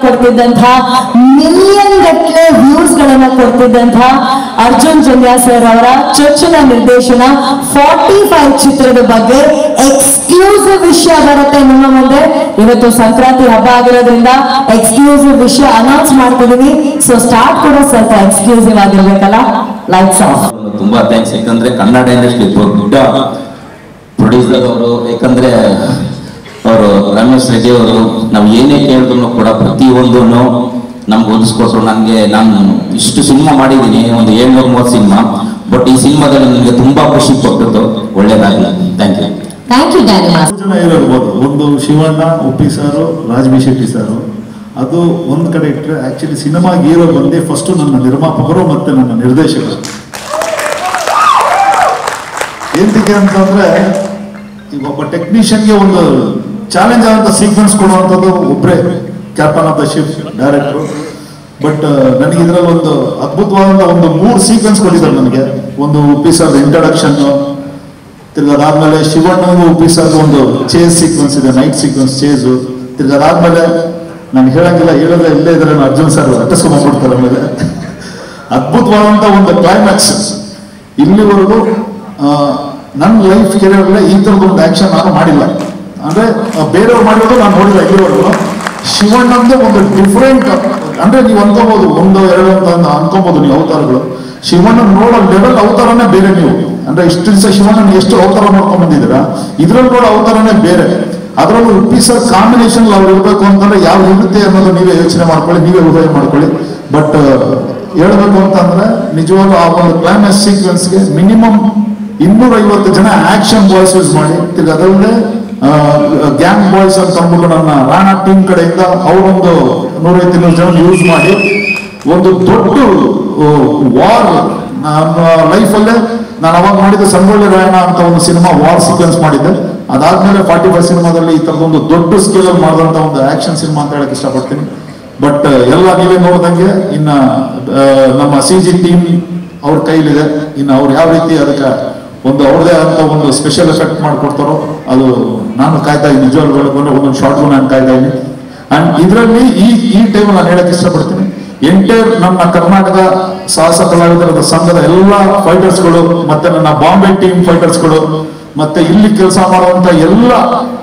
ಕೊಡ್ತಿದ್ದಂತಹ million ಗಟ್ಟಲೆ views ಗಳನ್ನ ಕೊಡ್ತಿದ್ದಂತಹ Arjun Janya sir ಅವರ ಚೊಚ್ಚಲ ನಿರ್ದೇಶನ 45 ಚಿತ್ರದ ಬಗ್ಗೆ ಎಕ್ಸ್ಕ್ಲೂಸಿವ್ ವಿಷಯ ಬರುತ್ತೆ ನಿಮ್ಮ ಮುಂದೆ. ಇವತ್ತು ಸಂಕ್ರಾಂತಿ ಹಬ್ಬ ಆಗಿರೋದ್ರಿಂದ ಎಕ್ಸ್ಕ್ಲೂಸಿವ್ ವಿಷಯ ಅನೌನ್ಸ್ ಮಾಡ್ತಿದೀವಿ. ಸೊ ಸ್ಟಾರ್ಟ್ ಕೂಡ ಸ್ವಲ್ಪ ಎಕ್ಸ್ಕ್ಲೂಸಿವ್ ಆಗಿರ್ಬೇಕಲ್ಲ. Lights off. ತುಂಬಾ ಥ್ಯಾಂಕ್ಸ್. ಯಾಕಂದ್ರೆ ಕನ್ನಡ ಇಂಡಸ್ಟ್ರಿ ದೊಡ್ಡ ಪ್ರೊಡ್ಯೂಸರ್ ಅವರು, ಯಾಕಂದ್ರೆ ಅವರು ರಮೇಶ್ ರೆಡ್ಡಿ ಅವರು ನಾವು ಏನೇ ಕೇಳಿದ್ರು ಕೂಡ ಪ್ರತಿಯೊಂದು ನಮ್ಗೆ ಒದಿಸ್ಕೊಟ್ರು. ನಾನು ಇಷ್ಟು ಸಿನಿಮಾ ಮಾಡಿದ್ದೀನಿ, ಒಂದು 730 ಸಿನಿಮಾ, ಬಟ್ ಈ ಸಿನಿಮಾದಲ್ಲಿ ನನಗೆ ತುಂಬಾ ಖುಷಿ ಕೊಟ್ಟಿದ್ದು. ಒಳ್ಳೇದಾಗಲಿ. Thank you. ಥ್ಯಾಂಕ್ ಯು ಜನ ಇರಬಹುದು. ಒಂದು ಶಿವಣ್ಣ, ಉಪ್ಪಿ ಸಾರು, ರಾಜ್ ಶೆಟ್ಟಿ ಸಾರು, ಅದು ಒಂದ್ ಕಡೆ ಇಟ್ಟರೆ ಆಕ್ಚುಲಿ ಸಿನಿಮಾ ಹೀರೋ ಬಂದೆ ಫಸ್ಟ್ ನನ್ನ ನಿರ್ಮಾಪಕರು ಮತ್ತೆ ನನ್ನ ನಿರ್ದೇಶಕರು. ಎಂತಿಗೆ ಅಂತಂದ್ರೆ ಈಗ ಒಬ್ಬ ಟೆಕ್ನಿಷಿಯನ್ಗೆ ಒಂದು ಚಾಲೆಂಜ್ ಆದಂತ ಸೀಕ್ವೆನ್ಸ್ ಕೊಡುವಂಥದ್ದು ಒಬ್ಬರೇ, captain of the ship director. But ನನಗೆ ಇದರಲ್ಲಿ ಒಂದು ಅದ್ಭುತವಾದ ಒಂದು 3 ಸೀಕ್ವೆನ್ಸ್ ಕೊಟ್ಟಿದ್ದಾರೆ ನನಗೆ. ಒಂದು ಉಪ್ಪಿ ಸರ್ ಇಂಟ್ರಡಕ್ಷನ್, ತಿರ್ಗಾದಾದ್ಮೇಲೆ ಶಿವಣ್ಣಗೂ ಉಪ್ಪಿ ಸರ್ ಒಂದು ಚೇಸ್ ಸೀಕ್ವೆನ್ಸ್ ಇದೆ, ನೈಟ್ ಸೀಕ್ವೆನ್ಸ್ ಚೇಸು. ತಿರ್ಗಾದಾದ್ಮೇಲೆ ನಾನು ಹೇಳಂಗಿಲ್ಲ, ಹೇಳಿದ್ರೆ ಇಲ್ಲೇ ಇದ್ರೆ ಅರ್ಜುನ್ ಸರ್ ಅಟ್ಟಿಸ್ಕೊಂಡ್ಬಿಡ್ತಾರೆ. ಆಮೇಲೆ ಅದ್ಭುತವಾದಂತ ಒಂದು ಕ್ಲೈಮ್ಯಾಕ್ಸ್. ಇಲ್ಲಿವರೆಗೂ ನನ್ನ ಲೈಫ್ ಕೆರಿಯರ್ಲೆ ಈ ಥರದ ಒಂದು ಆಕ್ಷನ್ ನಾನು ಮಾಡಿಲ್ಲ. ಅಂದ್ರೆ ಬೇರೆಯವ್ರು ಮಾಡಿರೋದು ನಾನು ನೋಡಿಲ್ಲ ಇಲ್ಲಿವರೆಗೂ. ಶಿವಣ್ಣಂದು ಒಂದು ಡಿಫ್ರೆಂಟ್, ಅಂದ್ರೆ ನೀವು ಅನ್ಕೋಬಹುದು 1, 2 ಅಂತ ಅನ್ಕೋಬಹುದು ನೀವು ಅವತಾರಗಳು. ಶಿವಣ್ಣ ನೋಡೋ ಲೆವೆಲ್ ಅವತಾರನೇ ಬೇರೆ. ನೀವು ಅಂದ್ರೆ ಇಷ್ಟು ದಿವಸ ಶಿವಣ್ಣನ ಎಷ್ಟು ಅವತಾರ ಮಾಡ್ಕೊಂಡ್ ಬಂದಿದ್ದೀರಾ, ಇದ್ರಲ್ಲಿ ನೋಡೋ ಅವತಾರನೇ ಬೇರೆ. ಅದರಲ್ಲೂ ಉಪ್ಪಿ ಸರ್ ಕಾಂಬಿನೇಷನ್ ಅವ್ರು ಇರಬೇಕು ಅಂತಂದ್ರೆ ಯಾವ ಇರುತ್ತೆ ಅನ್ನೋದು ನೀವೇ ಯೋಚನೆ ಮಾಡ್ಕೊಳ್ಳಿ, ನೀವೇ ಊಹೆ ಮಾಡ್ಕೊಳ್ಳಿ. ಬಟ್ ಹೇಳ್ಬೇಕು ಅಂತಂದ್ರೆ ನಿಜವಾಗ್ಲೂ ಆ ಒಂದು ಕ್ಲೈಮ್ಯಾಕ್ಸ್ ಸೀಕ್ವೆನ್ಸ್ಗೆ ಮಿನಿಮಮ್ 250 ಜನ ಆಕ್ಷನ್ ಬಾಯ್ಸ್ ಯೂಸ್ ಮಾಡಿ, ಅದರಲ್ಲೇ ಗ್ಯಾಂಗ್ ಬಾಯ್ಸ್ ಅಂತ ಅಂದ್ಬಿಟ್ಟು ನನ್ನ ರಾಣಾ ಟೀಮ್ ಕಡೆಯಿಂದ ಅವರೊಂದು 150-200 ಜನ ಯೂಸ್ ಮಾಡಿ ಒಂದು ದೊಡ್ಡ ವಾರ್. ನನ್ನ ಲೈಫಲ್ಲೇ ನಾನು ಅವಾಗ ಮಾಡಿದ ಸಂಗೊಳ್ಳಿ ರಾಯಣ್ಣ ಅಂತ ಒಂದು ಸಿನಿಮಾ ವಾರ್ ಸೀಕ್ವೆನ್ಸ್ ಮಾಡಿದ್ದೆ. ಅದಾದ್ಮೇಲೆ 45 ಸಿನಿಮಾದಲ್ಲಿ ಈ ತರದೊಂದು ದೊಡ್ಡ ಸ್ಕೇಲ್ ಅಲ್ಲಿ ಮಾಡಿದಂತ ಒಂದು ಆಕ್ಷನ್ ಸಿನಿಮಾ ಅಂತ ಹೇಳಕ್ ಇಷ್ಟಪಡ್ತೀನಿ. ಬಟ್ ಎಲ್ಲ ನೀವೇ ನೋಡ್ದಂಗೆ ಇನ್ನ ನಮ್ಮ CG ಟೀಮ್ ಅವ್ರ ಕೈಲಿದೆ. ಇನ್ನು ಅವ್ರು ಯಾವ ರೀತಿ ಅದಕ್ಕೆ ಒಂದು ಅವ್ರದೇ ಅಂತ ಒಂದು ಸ್ಪೆಷಲ್ ಎಫೆಕ್ಟ್ ಮಾಡಿಕೊಡ್ತಾರೋ ಅದು ನಾನು ಕಾಯ್ತಾ ಇದ್ದೀನಿ. ನಿಜವಾಗ್ಲೂ ಹೇಳ್ಕೊಂಡ್ರೆ ಒಂದೊಂದು ಶಾರ್ಟ್ಗೂ ನಾನು ಕಾಯ್ತಾ ಇದ್ದೀನಿ. ಅಂಡ್ ಇದರಲ್ಲಿ ಈ ಟೈಮ್ ನಾನು ಹೇಳಕ್ ಇಷ್ಟಪಡ್ತೀನಿ, ಎಂಟೈರ್ ನಮ್ಮ ಕರ್ನಾಟಕ ಸಾಹಸ ಕಲಾವಿದರ ಸಂಘದ ಎಲ್ಲ ಫೈಟರ್ಸ್ಗಳು, ಮತ್ತೆ ನನ್ನ ಬಾಂಬೆ ಟೀಮ್ ಫೈಟರ್ಸ್ಗಳು, ಮತ್ತೆ ಇಲ್ಲಿ ಕೆಲಸ ಮಾಡುವಂತ ಎಲ್ಲ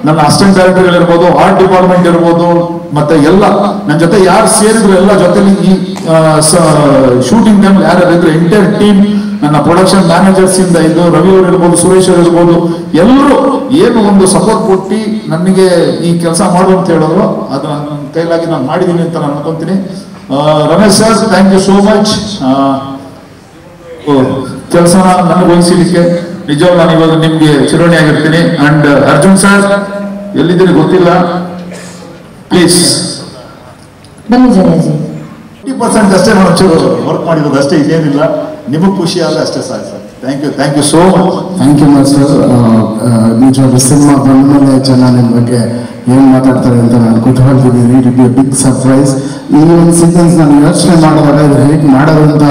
ನನ್ನ ಅಸಿಸ್ಟೆಂಟ್ ಡೈರೆಕ್ಟರ್ ಇರ್ಬೋದು, ಆರ್ಟ್ ಡಿಪಾರ್ಟ್ಮೆಂಟ್ ಇರ್ಬೋದು, ಮತ್ತೆ ಎಲ್ಲ ನನ್ನ ಜೊತೆ ಯಾರು ಸೇರಿದ್ರು ಎಲ್ಲ ಜೊತೆಲಿ ಈ ಶೂಟಿಂಗ್ ಟೈಮ್ ಯಾರ್ಯಾರು ಇದ್ರು ಎಂಟೈರ್ ಟೀಮ್, ನನ್ನ ಪ್ರೊಡಕ್ಷನ್ ಮ್ಯಾನೇಜರ್ಸ್ ಇಂದ ಇದು ರವಿ ಅವರು ಇರ್ಬೋದು, ಸುರೇಶ್ ಅವರು ಇರ್ಬೋದು, ಎಲ್ಲರೂ ಏನು ಒಂದು ಸಪೋರ್ಟ್ ಕೊಟ್ಟು ನನಗೆ ಈ ಕೆಲಸ ಮಾಡು ಅಂತ ಹೇಳೋರು, ಅದು ನನ್ನ ಕೈಲಾಗಿ ನಾನು ಮಾಡಿದ್ದೀನಿ ಅಂತ ನಾನು ಅನ್ಕೊಂತೀನಿ. Ramesh sir, thank you so much. ಕೆಲಸನ ನನಗೆ ವಹಿಸಲಿಕ್ಕೆ ನಿಜವಾಗ ನಾನು ಇವಾಗ ನಿಮ್ಗೆ ಚಿರೋಣಿ ಆಗಿರ್ತೀನಿ. ಅಂಡ್ ಅರ್ಜುನ್ ಸರ್ ಎಲ್ಲಿದ್ದೀರಿ ಗೊತ್ತಿಲ್ಲ, ಪ್ಲೀಸ್ ಬನ್ನಿ ಜಯಜಿ. 50% ಅಷ್ಟೇ ನಾವು ವರ್ಕ್ ಮಾಡಿರೋದು ಅಷ್ಟೇ, ಇದೇನಿಲ್ಲ. ನಿಮಗೆ ಖುಷಿ ಆಗ ಅಷ್ಟೇ ಸಾಕು sir. Thank you so much. Thank you sir. ನಿಜವಾದ ಸಿನಿಮಾ ಬಂದ ಮೇಲೆ ಜನ ನಿಮ್ಮ ಬಗ್ಗೆ ಏನು ಮಾತಾಡ್ತಾರೆ ಅಂತ ನಾನು ಕುತೂಹಲ್ತಿದ್ದೀನಿ. It be big surprise. ಈ ಒಂದು ಸೀಕ್ವೆನ್ಸ್ ನಾನು ಯೋಚನೆ ಮಾಡಿದಾಗ ಇದು ಹೇಗೆ ಮಾಡೋದು ಅಂತ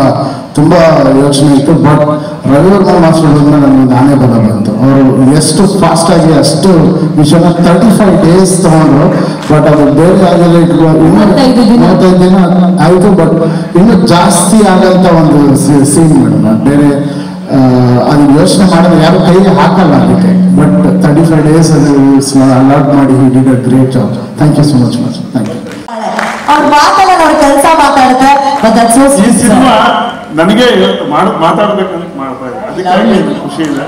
ತುಂಬ ಯೋಚನೆ ಇತ್ತು. ಬಟ್ ರವಿವರ್ಮ ಮಾಸ್ಟರ್ ಬಂದ್ರೆ ನನಗೆ ಆನೆ ಬಲ ಬಂತು. ಅವರು ಎಷ್ಟು ಫಾಸ್ಟ್ ಆಗಿ ಅಷ್ಟು ವಿಷಯನ 35 ಡೇಸ್ ತಗೊಂಡ್ರು. ಬಟ್ ಅದು ಬೇರೆ ಆಗಲ್ಲ, 35 ದಿನ ಆಯಿತು. ಬಟ್ ಇನ್ನೂ ಜಾಸ್ತಿ ಆಗಂತ ಒಂದು ಸೀನ್ ಮೇಡಮ್. ಬೇರೆ ಅದನ್ನ ಯೋಚನೆ ಮಾಡಿದ್ರೆ ಯಾರು ಕೈಗೆ ಹಾಕಲ್ಲ ಅದಕ್ಕೆ. ಬಟ್ 35 ಡೇಸ್ ಅದು ಅಲಾಟ್ ಮಾಡಿ he did a great job. Thank you so much master. Thank you. ಅವ್ರ ಮಾತಲ್ಲ ಅವ್ರ ಕೆಲಸ ಮಾತಾಡುತ್ತೆ. ಈ ಸಿನಿಮಾ ನನಗೆ ಮಾತಾಡ್ಬೇಕಂತ ಮಾಡ್ತಾ ಇದೆ, ಅದಕ್ಕೆ ಖುಷಿ ಇದೆ.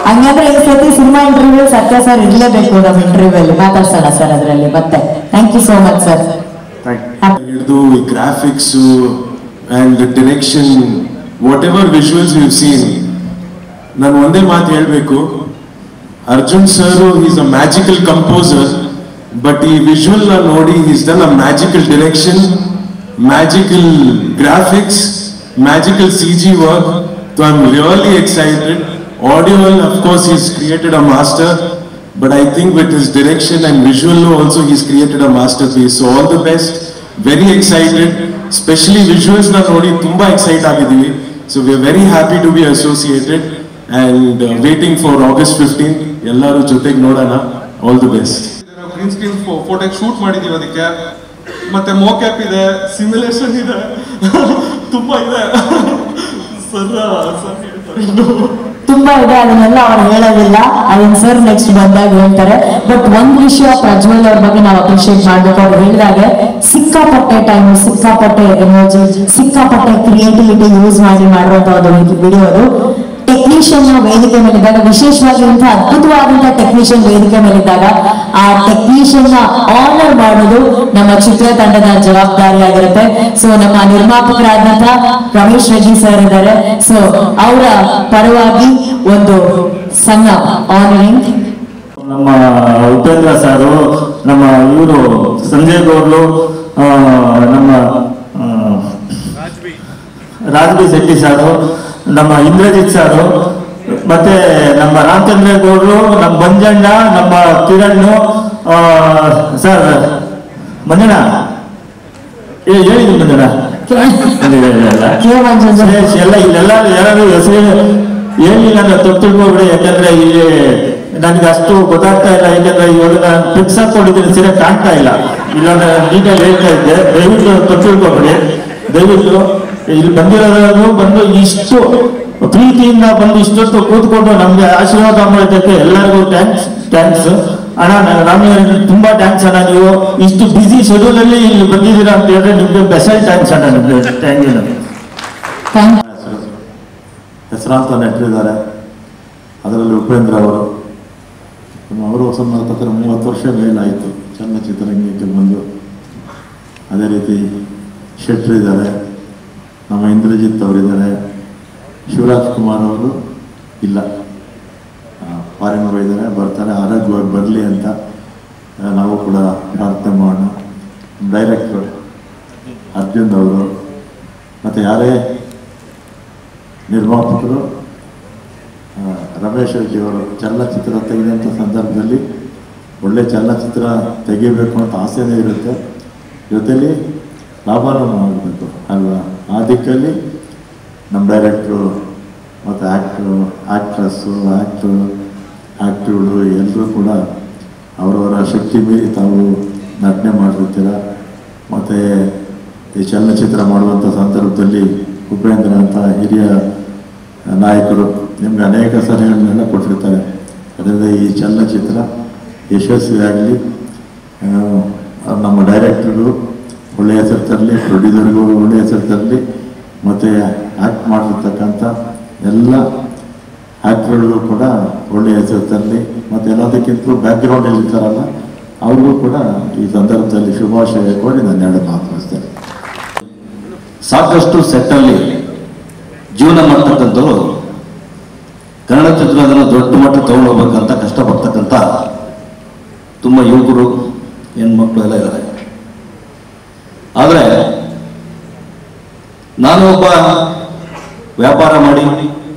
ಹಂಗಂದ್ರೆ ಈ ಸತಿ ಸಿನಿಮಾ ಇಂಟರ್ವ್ಯೂ ಸತ್ಯ ಸರ್ ಇರ್ಲೇಬೇಕು ನಮ್ಮ ಇಂಟರ್ವ್ಯೂ ಅಲ್ಲಿ ಮಾತಾಡ್ಸೋಣ ಸರ್ ಅದರಲ್ಲಿ. ಮತ್ತೆ thank you so much sir. ಹಿಡಿದು graphics and direction, whatever visuals you seen, ನಾನು ಒಂದೇ ಮಾತು ಹೇಳಬೇಕು, Arjun sir is a magical composer. But ಈ ವಿಜುವಲ್ ನೋಡಿ is done a magical direction, magical graphics, magical CG work. So I'm really excited. Audio, of course, he's created a master, but I think with his direction and visual also he's created a masterpiece. So all the best. Very excited, especially visuals na nodi tumba excited ಆಗಿದ್ದೀವಿ. So we are very happy to be associated and waiting for August 15. ಎಲ್ಲರೂ ಜೊತೆಗೆ ನೋಡೋಣ. All the best. Green screen ಫೋಟೋಗೆ shoot ಮಾಡಿದೀವಿ ಅದಕ್ಕೆ. ಮತ್ತೆ ಮೋಕ್ಯಾಪ್ ಇದೆ, simulation ಇದೆ, ತುಂಬಾ ಇದೆ ಸರ್. ತುಂಬಾ ಇದೆ, ಅದನ್ನೆಲ್ಲ ಅವ್ರು ಹೇಳೋದಿಲ್ಲ, ಅದನ್ನ ಸರ್ ನೆಕ್ಸ್ಟ್ ಬಂದಾಗ ಹೇಳ್ತಾರೆ. ಬಟ್ ಒಂದ್ ವಿಷಯ ಪ್ರಜ್ವಲ್ ಅವ್ರ ಬಗ್ಗೆ ನಾವು ಅಪ್ರಿಶಿಯೇಟ್ ಮಾಡ್ಬೇಕು. ಅವ್ರು ಹೇಳಿದಾಗೆ ಸಿಕ್ಕಾಪಟ್ಟೆ ಟೈಮ್, ಸಿಕ್ಕಾಪಟ್ಟೆ ಎನರ್ಜಿ, ಸಿಕ್ಕಾಪಟ್ಟೆ ಕ್ರಿಯೇಟಿವಿಟಿ ಯೂಸ್ ಮಾಡಿ ಮಾಡಿರುವಂತ ಒಂದು ವಿಡಿಯೋ ಅದು. ಟೆಕ್ನಿಷಿಯನ್ ವೇದಿಕೆ ಮೇಲಿದ್ದಾಗ, ವಿಶೇಷವಾಗಿ ಇಂಥ ಅದ್ಭುತವಾದಂತಹ ಟೆಕ್ನಿಷಿಯನ್ ವೇದಿಕೆ ಮೇಲಿದ್ದಾಗ ಆ ಟೆಕ್ನಿಷಿಯನ್ ನ ಆನರ್ ಮಾಡೋದು ನಮ್ಮ ಚಿತ್ರತಂಡದ ಜವಾಬ್ದಾರಿಯಾಗಿರುತ್ತೆ. ಸೊ ನಮ್ಮ ನಿರ್ಮಾಪಕರಾದಂತಹ ರಮೇಶ್ ರೆಡ್ಡಿ ಸರ್ ಇದ್ದಾರೆ. ಸೊ ಅವರ ಪರವಾಗಿ ಒಂದು ಸಣ್ಣ ಆನರಿಂಗ್. ನಮ್ಮ ಉಪೇಂದ್ರ ಸಾರು, ನಮ್ಮ ಇವರು ಸಂಜಯ್ ಗೌಡ್ರು, ನಮ್ಮ ರಾಜ್ಬಿ ಶೆಟ್ಟಿ ಸಾರು, ನಮ್ಮ ಇಂದ್ರಜಿತ್ ಸಾರು, ಮತ್ತೆ ನಮ್ಮ ರಾಮಚಂದ್ರ ಗೌಡ್ರು, ನಮ್ಮ ಮಂಜಣ್ಣ, ನಮ್ಮ ಕಿರಣ್ ಸರ್. ಮಂಜಣ್ಣ ಹೇಳಿದ್ರು, ಮಂಜಣ್ಣ ಎಲ್ಲ ಇಲ್ಲೆಲ್ಲ ಯಾರು ಹೆಸರು ಏನಿಲ್ಲ ಅಂದ್ರೆ ತಪ್ಪು ತಿಳ್ಕೊಬಿಡಿ. ಯಾಕಂದ್ರೆ ಇಲ್ಲಿ ನನಗೆ ಅಷ್ಟು ಗೊತ್ತಾಗ್ತಾ ಇಲ್ಲ. ಯಾಕಂದ್ರೆ ಇವಾಗ ನಾನು ಫಿಕ್ಸ್ ಹಾಕೊಂಡಿದ್ದೀನಿ, ಸರಿಯಾಗಿ ಕಾಣ್ತಾ ಇಲ್ಲ. ಇಲ್ಲಾಂದ್ರೆ ನೀಟಾಗಿ ಹೇಳ್ತಾ ಇದ್ದೆ. ದಯವಿಟ್ಟು ತಪ್ಪು ತಿಳ್ಕೊಬಿಡಿ. ದಯವಿಟ್ಟು ಇಲ್ಲಿ ಬಂದಿರೋದು ಬಂದು ಇಷ್ಟು ಪ್ರೀತಿಯಿಂದ ಬಂದು ಇಷ್ಟೊತ್ತು ಕೂತ್ಕೊಂಡು ನಮ್ಗೆ ಆಶೀರ್ವಾದ ಮಾಡೋದಕ್ಕೆ ಎಲ್ಲರಿಗೂ ಥ್ಯಾಂಕ್ಸ್ ಅಣ್ಣ. ರಾಮಯ್ಯ ತುಂಬಾ ಥ್ಯಾಂಕ್ಸ್ ಅಣ್ಣ. ನೀವು ಇಷ್ಟು ಬಿಸಿ ಶೆಡ್ಯೂಲ್ ಅಲ್ಲಿ ಇಲ್ಲಿ ಬಂದಿದ್ದೀರಾ ಅಂತ ಹೇಳಿದ್ರೆ ನಿಮ್ಗೆ ಸ್ಪೆಷಲ್ ಥ್ಯಾಂಕ್ಸ್ ಅಣ್ಣ. ನಿಮ್ಗೆ ಥ್ಯಾಂಕ್ ಯು. ಹೆಸರಾಂತ ನೆಟ್ಟಿದ್ದಾರೆ, ಅದರಲ್ಲಿ ಉಪೇಂದ್ರ ಅವರು ಸಂಬಂಧಪಟ್ಟ 30 ವರ್ಷ ಮೇಲಾಯಿತು ಚಲನಚಿತ್ರರಂಗಕ್ಕೆ ಬಂದು. ಅದೇ ರೀತಿ ಶೆಟ್ರು ಇದ್ದಾರೆ, ನಮ್ಮ ಇಂದ್ರಜಿತ್ ಅವರಿದ್ದಾರೆ, ಶಿವರಾಜ್ ಕುಮಾರ್ ಅವರು ಇಲ್ಲ, ಫಾರಿನ್ ಇದ್ದಾರೆ, ಬರ್ತಾರೆ, ಆರೋಗ್ಯವಾಗಿ ಬರಲಿ ಅಂತ ನಾವು ಕೂಡ ಪ್ರಾರ್ಥನೆ ಮಾಡೋಣ. ಡೈರೆಕ್ಟರ್ ಅರ್ಜುನ್ ಅವರು, ಮತ್ತು ಯಾರೇ ನಿರ್ಮಾಪಕರು, ರಮೇಶ್ ರೆಡ್ಡಿ ಅವರು ಚಲನಚಿತ್ರ ತೆಗೆದಂಥ ಸಂದರ್ಭದಲ್ಲಿ ಒಳ್ಳೆ ಚಲನಚಿತ್ರ ತೆಗಿಬೇಕು ಅಂತ ಆಸೆನೇ ಇರುತ್ತೆ, ಜೊತೆಲಿ ಲಾಭನೂ ಆಗಬೇಕು ಅಲ್ವಾ. ಆ ದಿಕ್ಕಲ್ಲಿ ನಮ್ಮ ಡೈರೆಕ್ಟ್ರು ಮತ್ತು ಆ್ಯಕ್ಟ್ರಸ್ಸು ಆ್ಯಕ್ಟ್ರುಗಳು ಎಲ್ಲರೂ ಕೂಡ ಅವರವರ ಶಕ್ತಿ ಮೀರಿ ತಾವು ನಟನೆ ಮಾಡಿರ್ತೀರ. ಮತ್ತು ಈ ಚಲನಚಿತ್ರ ಮಾಡುವಂಥ ಸಂದರ್ಭದಲ್ಲಿ ಉಪೇಂದ್ರ ಅಂತ ಹಿರಿಯ ನಾಯಕರು ನಿಮ್ಗೆ ಅನೇಕ ಸಲಹೆಗಳನ್ನೆಲ್ಲ ಕೊಟ್ಟಿರ್ತಾರೆ. ಅದರಿಂದ ಈ ಚಲನಚಿತ್ರ ಯಶಸ್ವಿಯಾಗಲಿ, ನಮ್ಮ ಡೈರೆಕ್ಟ್ರಿಗೂ ಒಳ್ಳೆಯ ಹೆಸರು ತರಲಿ, ಪ್ರೊಡ್ಯೂಸರ್ಗೂ ಒಳ್ಳೆಯ ಹೆಸರು ತರಲಿ, ಮತ್ತು ಆ್ಯಕ್ಟ್ ಮಾಡಿರ್ತಕ್ಕಂಥ ಎಲ್ಲ ಆ್ಯಕ್ಟ್ರುಗಳಿಗೂ ಕೂಡ ಒಳ್ಳೆಯ ಹೆಸರು ತರಲಿ, ಮತ್ತು ಎಲ್ಲದಕ್ಕಿಂತಲೂ ಬ್ಯಾಕ್ಗ್ರೌಂಡಲ್ಲಿ ಇರ್ತಾರಲ್ಲ ಅವ್ರಿಗೂ ಕೂಡ ಈ ಸಂದರ್ಭದಲ್ಲಿ ಶುಭಾಶಯ ಕೋರಿ ನಾನು ಹೇಳೋದು ಮಾತನಾಡ್ತೇನೆ. ಸಾಕಷ್ಟು ಸೆಟ್ಟಲ್ಲಿ ಜೀವನ ಮಾಡ್ತಕ್ಕಂಥವ್ರು ಕನ್ನಡ ಚಿತ್ರವನ್ನು ದೊಡ್ಡ ಮಟ್ಟ ತಗೊಂಡು ಹೋಗ್ಬೇಕಂತ ಕಷ್ಟಪಡ್ತಕ್ಕಂಥ ತುಂಬ ಯುವಕರು ಹೆಣ್ಮಕ್ಳು ಎಲ್ಲ ಇದ್ದಾರೆ. ಆದರೆ ನಾನು ಒಬ್ಬ ವ್ಯಾಪಾರ ಮಾಡಿ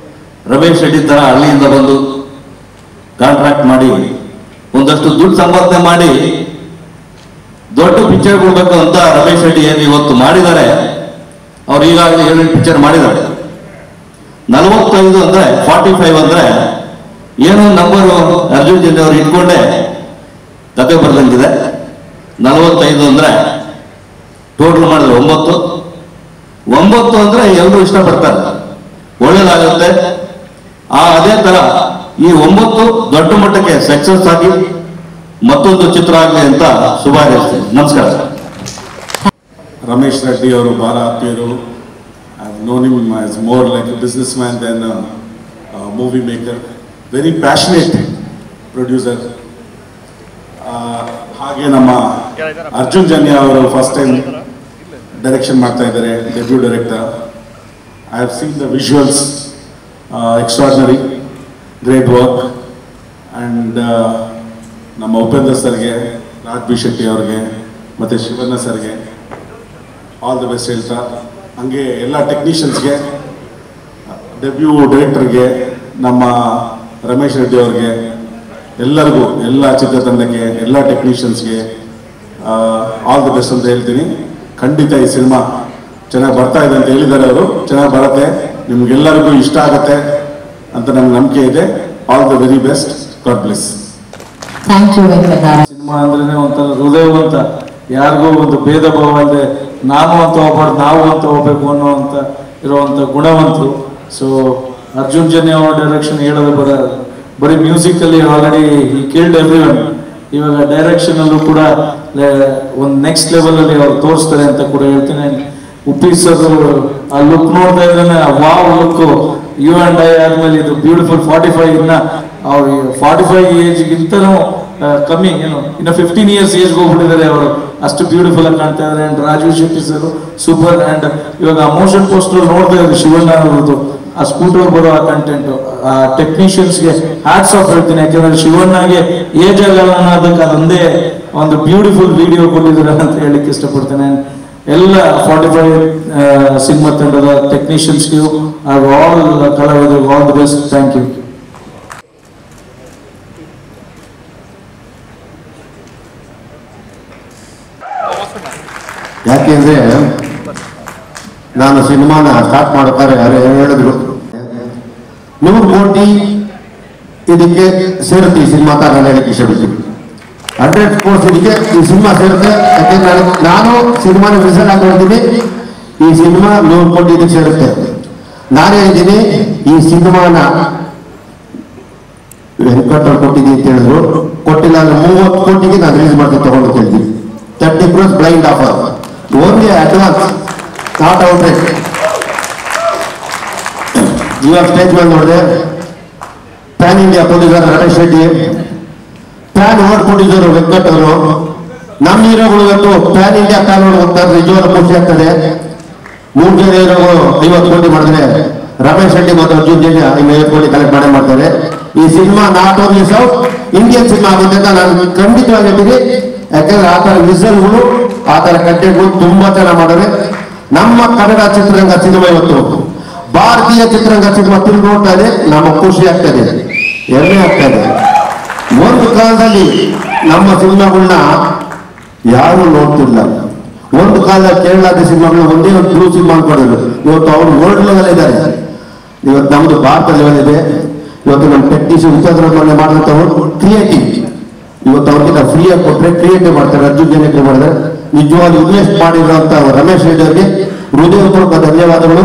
ರಮೇಶ್ ರೆಡ್ಡಿ ಥರ ಹಳ್ಳಿಯಿಂದ ಬಂದು ಕಾಂಟ್ರಾಕ್ಟ್ ಮಾಡಿ ಒಂದಷ್ಟು ದುಡ್ಡು ಸಂಪಾದನೆ ಮಾಡಿ ದೊಡ್ಡ ಪಿಕ್ಚರ್ ಕೊಡ್ಬೇಕು ಅಂತ ರಮೇಶ್ ರೆಡ್ಡಿ ಏನು ಇವತ್ತು ಮಾಡಿದ್ದಾರೆ. ಅವ್ರು ಈಗಾಗಲೇ 7 ಪಿಕ್ಚರ್ ಮಾಡಿದ್ದಾರೆ. 45 ಅಂದರೆ 45 ಅಂದರೆ ಏನೋ ನಂಬರು ಅರ್ಜುನ್ ಜನ್ಯ ಅವ್ರು ಇಟ್ಕೊಂಡೆ ಕತೆ ಬರ್ದಂಗಿದೆ. 45 ಅಂದರೆ ಟೋಟಲ್ ಮಾಡಿದ್ರೆ 9 ಅಂದರೆ ಎಲ್ಲರೂ ಇಷ್ಟಪಡ್ತಾರೆ, ಒಳ್ಳೇದಾಗುತ್ತೆ. ಅದೇ ತರ ಈ 9 ದೊಡ್ಡ ಮಟ್ಟಕ್ಕೆ ಸಕ್ಸಸ್ ಆಗಿ ಮತ್ತೊಂದು ಚಿತ್ರ ಆಗಲಿ ಅಂತ ಶುಭ ಹಾರೈಸ್ತೀನಿ. ನಮಸ್ಕಾರ. ರಮೇಶ್ ರೆಡ್ಡಿ ಅವರು ಬಹಳ ಆತ್ಮೀಯರು. I've known him as more like a businessman than a movie maker. Very passionate producer. ಹಾಗೆ ನಮ್ಮ ಅರ್ಜುನ್ ಜನ್ಯ ಅವರು ಫಸ್ಟ್ ಟೈಮ್ ಡೈರೆಕ್ಷನ್ ಮಾಡ್ತಾ ಇದ್ದಾರೆ, debut director. I have seen the visuals, extraordinary, great work. And ನಮ್ಮ ಉಪೇಂದ್ರ ಸರ್ಗೆ, ರಾಜ್ಬಿ ಶೆಟ್ಟಿ ಅವ್ರಿಗೆ ಮತ್ತು ಶಿವಣ್ಣ ಸರ್ಗೆ ಆಲ್ ದ ಬೆಸ್ಟ್ ಹೇಳ್ತಾ, ಹಂಗೆ ಎಲ್ಲ ಟೆಕ್ನಿಷಿಯನ್ಸ್ಗೆ, ಡೆಬ್ಯೂ ಡೈರೆಕ್ಟರ್ಗೆ, ನಮ್ಮ ರಮೇಶ್ ರೆಡ್ಡಿ ಅವ್ರಿಗೆ, ಎಲ್ಲರಿಗೂ, ಎಲ್ಲ ಚಿತ್ರತಂಡಕ್ಕೆ, ಎಲ್ಲ ಟೆಕ್ನಿಷಿಯನ್ಸ್ಗೆ ಆಲ್ ದ ಬೆಸ್ಟ್ ಅಂತ ಹೇಳ್ತೀನಿ. ಖಂಡಿತ ಈ ಸಿನಿಮಾ ಚೆನ್ನಾಗಿ ಬರ್ತಾ ಇದೆ ಅಂತ ಹೇಳಿದ್ದಾರೆ ಅವರು. ಚೆನ್ನಾಗಿ ಬರುತ್ತೆ, ನಿಮ್ಗೆಲ್ಲರಿಗೂ ಇಷ್ಟ ಆಗುತ್ತೆ ಅಂತ ನನಗೆ ನಂಬಿಕೆ ಇದೆ. All the very best. God bless. Thank you Venkatanarayana. Cinema ಅಂದ್ರೆ ಒಂಥರ ಹೃದಯವಂತ, ಯಾರಿಗೂ ಒಂದು ಭೇದ ಭಾವ ಅಲ್ಲದೆ ನಾನು ಅಂತ ಹೋಗ್ಬಾರ್ದು, ನಾವು ಅಂತ ಹೋಗ್ಬೇಕು ಅನ್ನೋವಂಥ ಇರುವಂಥ ಗುಣವಂತರು. ಸೊ ಅರ್ಜುನ್ ಜನ್ಯ ಅವರ ಡೈರೆಕ್ಷನ್ ಹೇಳೋದು ಬರೀ ಮ್ಯೂಸಿಕಲ್ಲಿ ಆಲ್ರೆಡಿ ಈ ಕೇಳ್ಡ್ ಎವ್ರಿವನ್. ಇವಾಗ ಡೈರೆಕ್ಷನ್ ಅಲ್ಲೂ ಕೂಡ ಒಂದು ನೆಕ್ಸ್ಟ್ ಲೆವೆಲ್ ಅಲ್ಲಿ ಅವ್ರು ತೋರಿಸ್ತಾರೆ ಅಂತ ಕೂಡ ಹೇಳ್ತೀನಿ. ಉಪ್ಪಿ ಸರ್ ಆ ಲುಕ್ ನೋಡ್ತಾ ಇದ್ರೆ wow look, you and I ಆದ್ಮೇಲೆ ಇದು ಬ್ಯೂಟಿಫುಲ್ 45 ಇನ್ನ ಅವ್ರು 45 ಏಜ್ಗಿಂತನೂ ಕಮ್ಮಿ, ಏನು ಇನ್ನು 15 ಇಯರ್ಸ್ ಏಜ್ಗೆ ಹೋಗ್ಬಿಟ್ಟಿದ್ದಾರೆ ಅವರು, ಅಷ್ಟು ಬ್ಯೂಟಿಫುಲ್ ಆಗಿ ಕಾಣ್ತಾ ಇದ್ದಾರೆ. And Rajeev Shetty sir super. And ಇವಾಗ ಮೋಷನ್ ಪೋಸ್ಟರ್ ನೋಡ್ತಾ ಇದ್ದಾರೆ ಶಿವಣ್ಣ ಅವ್ರದ್ದು, ಆ ಸ್ಕೂಟರ್ ಬರೋ ಆ ಕಂಟೆಂಟ್, ಆ ಟೆಕ್ನಿಷಿಯನ್ಸ್ಗೆ ಹ್ಯಾಟ್ಸ್ ಆಫ್ ಹೇಳ್ತೀನಿ. ಯಾಕಂದ್ರೆ ಶಿವಣ್ಣಗೆ ಏಜ್ ಆಗಲ್ಲ ಅನ್ನೋದಕ್ಕೆ ಅದೊಂದೇ ಒಂದು ಬ್ಯೂಟಿಫುಲ್ ವಿಡಿಯೋ ಕೊಟ್ಟಿದ್ದಾರೆ ಅಂತ ಹೇಳಿಕ್ಕೆ ಇಷ್ಟಪಡ್ತೇನೆ. ಎಲ್ಲ 45 ಸಿನಿಮಾ ತಂಡದ ಟೆಕ್ನಿಷಿಯನ್ಸ್ಗೂ ಹಾಗೂ ಆಲ್ ಕಲಾವಿದರು all the best. Thank you. ಯಾಕೆಂದ್ರೆ ನಾನು ಸಿನಿಮಾನ ಸ್ಟಾರ್ಟ್ ಮಾಡ್ತಾರೆ ಹೇಳಿದ್ರು 100 ಕೋಟಿ ಇದಕ್ಕೆ ಸೇರುತ್ತೆ ಈ ಸಿನಿಮಾ ಅಂತ ನಾನು ಹೇಳಿಕ್ಕೆ ಇಷ್ಟಪಡ್ತೀನಿ. 100 ಕೋರ್ಸ್ ಇದಕ್ಕೆ ಈ ಸಿನಿಮಾ ಸೇರುತ್ತೆ. ಯಾಕೆಂದ್ರೆ ನಾನು ಸಿನಿಮಾನ ವಿಸಲ್ ಹಾಕೊಂಡಿದ್ದೀನಿ, ಈ ಸಿನಿಮಾ 100 ಕೋಟಿ ಇದಕ್ಕೆ ಸೇರುತ್ತೆ. ನಾನು ಹೇಳಿದ್ದೀನಿ ಈ ಸಿನಿಮಾನ ವೆಂಕಟವ್ರು ಕೊಟ್ಟಿದ್ದೀನಿ ಅಂತ ಹೇಳಿದ್ರು, ಕೊಟ್ಟಿಲ್ಲ ಅಂದ್ರೆ 30 ಕೋಟಿಗೆ ನಾನು ರಿಲೀಸ್ ಮಾಡ್ತೀನಿ ತಗೊಂಡು ಕೇಳ್ತೀನಿ. 30 crores blind offer, only advance, not out rate. ಇವಾಗ ಸ್ಟೇಜ್ ಮೇಲೆ ನೋಡಿದೆ, PAN India producer Ramesh Reddy, PAN world producer Venkat ಅವರು, ನಮ್ಮ ಹೀರೋಗಳು ಇವತ್ತು ಪ್ಯಾನ್ ಇಂಡಿಯಾ ಪ್ಯಾನ್ ವರ್ಲ್ಡ್ ಹೋಗ್ತಾರೆ. ನಿಜವಾದ ಖುಷಿ ಆಗ್ತದೆ. 3 ಜನ ಹೀರೋಗಳು 50 ಕೋಟಿ ಮಾಡಿದ್ರೆ, ರಮೇಶ್ ರೆಡ್ಡಿ ಮತ್ತು ಅರ್ಜುನ್ ಜನ್ಯ 50 ಕೋಟಿ ಕಲೆಕ್ಟ್ ಮಾಡೇ ಮಾಡ್ತಾರೆ. ಈ cinema not only south Indian cinema ಆಗುತ್ತೆ ಅಂತ ನಾನು ಖಂಡಿತವಾಗಿ ಹೇಳ್ತೀನಿ. ಯಾಕಂದ್ರೆ ಆ ತರ ವಿಸಲ್ಗಳು, ಆ ತರ ಕಂಟೆಂಟ್ಗಳು ತುಂಬಾ ಚೆನ್ನಾಗಿ ಮಾಡಿದ್ರೆ. ನಮ್ಮ ಕನ್ನಡ ಚಿತ್ರರಂಗ ಸಿನಿಮಾ ಇವತ್ತು ಭಾರತೀಯ ಚಿತ್ರರಂಗ ಸಿನಿಮಾ ತಿರುಗಿ ನೋಡ್ತಾ ಇದೆ, ನಮಗೆ ಖುಷಿ ಆಗ್ತದೆ, ಹೆಮ್ಮೆ ಆಗ್ತಾ ಇದೆ. ಒಂದು ಕಾಲದಲ್ಲಿ ನಮ್ಮ ಸಿನಿಮಾಗಳನ್ನ ಯಾರು ನೋಡ್ತಿಲ್ಲ. ಒಂದು ಕಾಲದಲ್ಲಿ ಕೇರಳದ ಸಿನಿಮಾಗಳು ಒಂದೇ ಒಂದು ಬ್ಲೂ ಸಿನಿಮಾ ಅನ್ಕೊಂಡಿದ್ರು. ಇವತ್ತು ಅವರು ವರ್ಲ್ಡ್ ಲೆವೆಲ್ ಇದ್ದಾರೆ. ಇವತ್ತು ನಮ್ದು ಭಾರತ ಲೆವೆಲ್ ಇದೆ. ಇವತ್ತು ನಮ್ಮ ಟೆಕ್ನಿಷಿಯನ್ ವಿಚಾರ ಮಾಡಿದಂಥವ್ರು ಕ್ರಿಯೇಟಿವ್, ಇವತ್ತು ಅವ್ರಿಗೆ ಫ್ರೀ ಆಗಿ ಕೊಟ್ಟರೆ ಕ್ರಿಯೇಟಿವ್ ಮಾಡ್ತಾರೆ. ಅರ್ಜುನ್ ಜನ್ಯ ಮಾಡಿದ್ರೆ ನಿಜವಾಗ್ಲೂ ಇನ್ವೆಸ್ಟ್ ಮಾಡಿರುವಂತ ರಮೇಶ್ ರೆಡ್ಡಿ ಅವರಿಗೆ ಹೃದಯಪೂರ್ವಕ ಧನ್ಯವಾದಗಳು.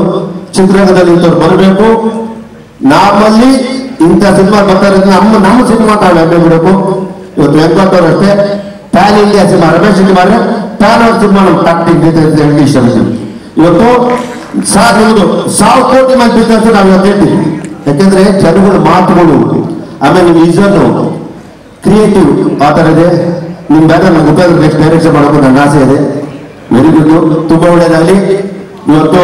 ಚಿತ್ರರಂಗದಲ್ಲಿ ಇಂಥವ್ರು ಬರಬೇಕು. ನಮ್ಮಲ್ಲಿ ಇಂಥ ಸಿನಿಮಾ ಬರ್ತಾರೆ, ನಮ್ಮ ಸಿನಿಮಾ ತಾವು ಹೆಮ್ಮೆ ಬಿಡಬೇಕು. ಇವತ್ತು ವೆಂಕಟ್ ಅವರು ಅಷ್ಟೇ, PAN India cinema Ramesh Reddy ಮಾಡಿದ್ರೆ ಪ್ಯಾನ್ ಅವ್ರ ಸಿನಿಮಾ ನಮ್ಮ ಟಾಕ್ಟಿಕ್ ಹೇಳಿ ಇಷ್ಟಪಡ್ತೀವಿ. ಇವತ್ತು ನಿಮ್ದು 1000 ಕೋಟಿ ಮೇಲೆ ಬಿಸ್ನೆಸ್ ನಾವು ಇವತ್ತು ಹೇಳ್ತೀವಿ. ಯಾಕೆಂದ್ರೆ ಜನಗಳು ಮಾತುಗಳು, ಆಮೇಲೆ ನಿಮ್ಮ ಇಜನ್ನು ಕ್ರಿಯೇಟಿವ್ ಆ ಥರ ಇದೆ. ನಿಮ್ಮ ಬ್ಯಾನರ್ ನಂಗೆ ಗೊತ್ತಾದ್ರೆ ನೆಕ್ಸ್ಟ್ ಡೈರೆಕ್ಷನ್ ಮಾಡೋದು ನನ್ನ ಆಸೆ ಇದೆ. ವೆರಿ ಗುಡ್, ತುಂಬಾ ಒಳ್ಳೇದಾಗಲಿ. ಇವತ್ತು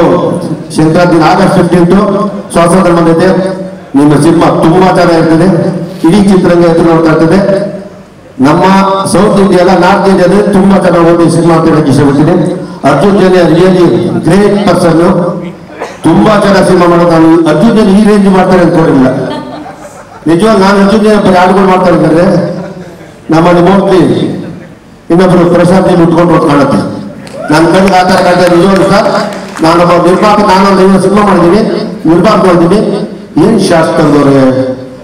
ಸಂಕ್ರಾಂತಿ ಆಗಸ್ಟ್ 15 ಸ್ವಾತಂತ್ರ್ಯ ಬಂದಿದೆ. ನಿಮ್ಮ ಸಿನಿಮಾ ತುಂಬಾ ಚೆನ್ನಾಗಿರ್ತದೆ, ಇಡೀ ಚಿತ್ರರಂಗ ಎದುರು ನೋಡ್ತಾ ಇರ್ತದೆ. ನಮ್ಮ ಸೌತ್ ಇಂಡಿಯಾ ಅಲ್ಲ, ನಾರ್ತ್ ಇಂಡಿಯಾದಲ್ಲಿ ತುಂಬಾ ಚೆನ್ನಾಗಿ ಓದಿ ಸಿನಿಮಾ ಅಂತ ಹೇಳಕ್ಕೆ ಇಷ್ಟಪಡ್ತೀನಿ. Arjun Janya really great person, ತುಂಬಾ ಚೆನ್ನಾಗಿ ಸಿನಿಮಾ ಮಾಡೋದು. ನಾನು ಅರ್ಜುನ್ ಜನ್ಯ ಈ ರೇಂಜ್ ಮಾಡ್ತಾರೆ ಅನ್ಕೊಂಡಿಲ್ಲ. ನಿಜವಾಗ ನಾನು ಅರ್ಜುನ್ ಜನ್ಯ ಬರೀ ಹಾಡುಗಳು ಮಾಡ್ತಾ ಇದ್ದಾರೆ. ನಮ್ಮಲ್ಲಿ ಮೋಸ್ಟ್ಲಿ ಇನ್ನೊಬ್ರು ಪ್ರಶಾಂತ್ ಉಟ್ಕೊಂಡು ಕಾಣುತ್ತೆ. ನನ್ನ ಕಣ್ಣಿಗೆ ಆ ಥರ ಕಾಣ್ತಾ ನಿಜವಾಗ್ಲೂ ಸರ್. ನಾನೊಬ್ಬ ನಿರ್ಮಾಪಕ, ನಾನೊಂದು ಸಿನಿಮಾ ಮಾಡಿದ್ದೀನಿ, ನಿರ್ಮಾಪ ಮಾಡಿದ್ದೀನಿ. ಏನ್ ಶಾಸ್ತ್ರದವ್ರೆ,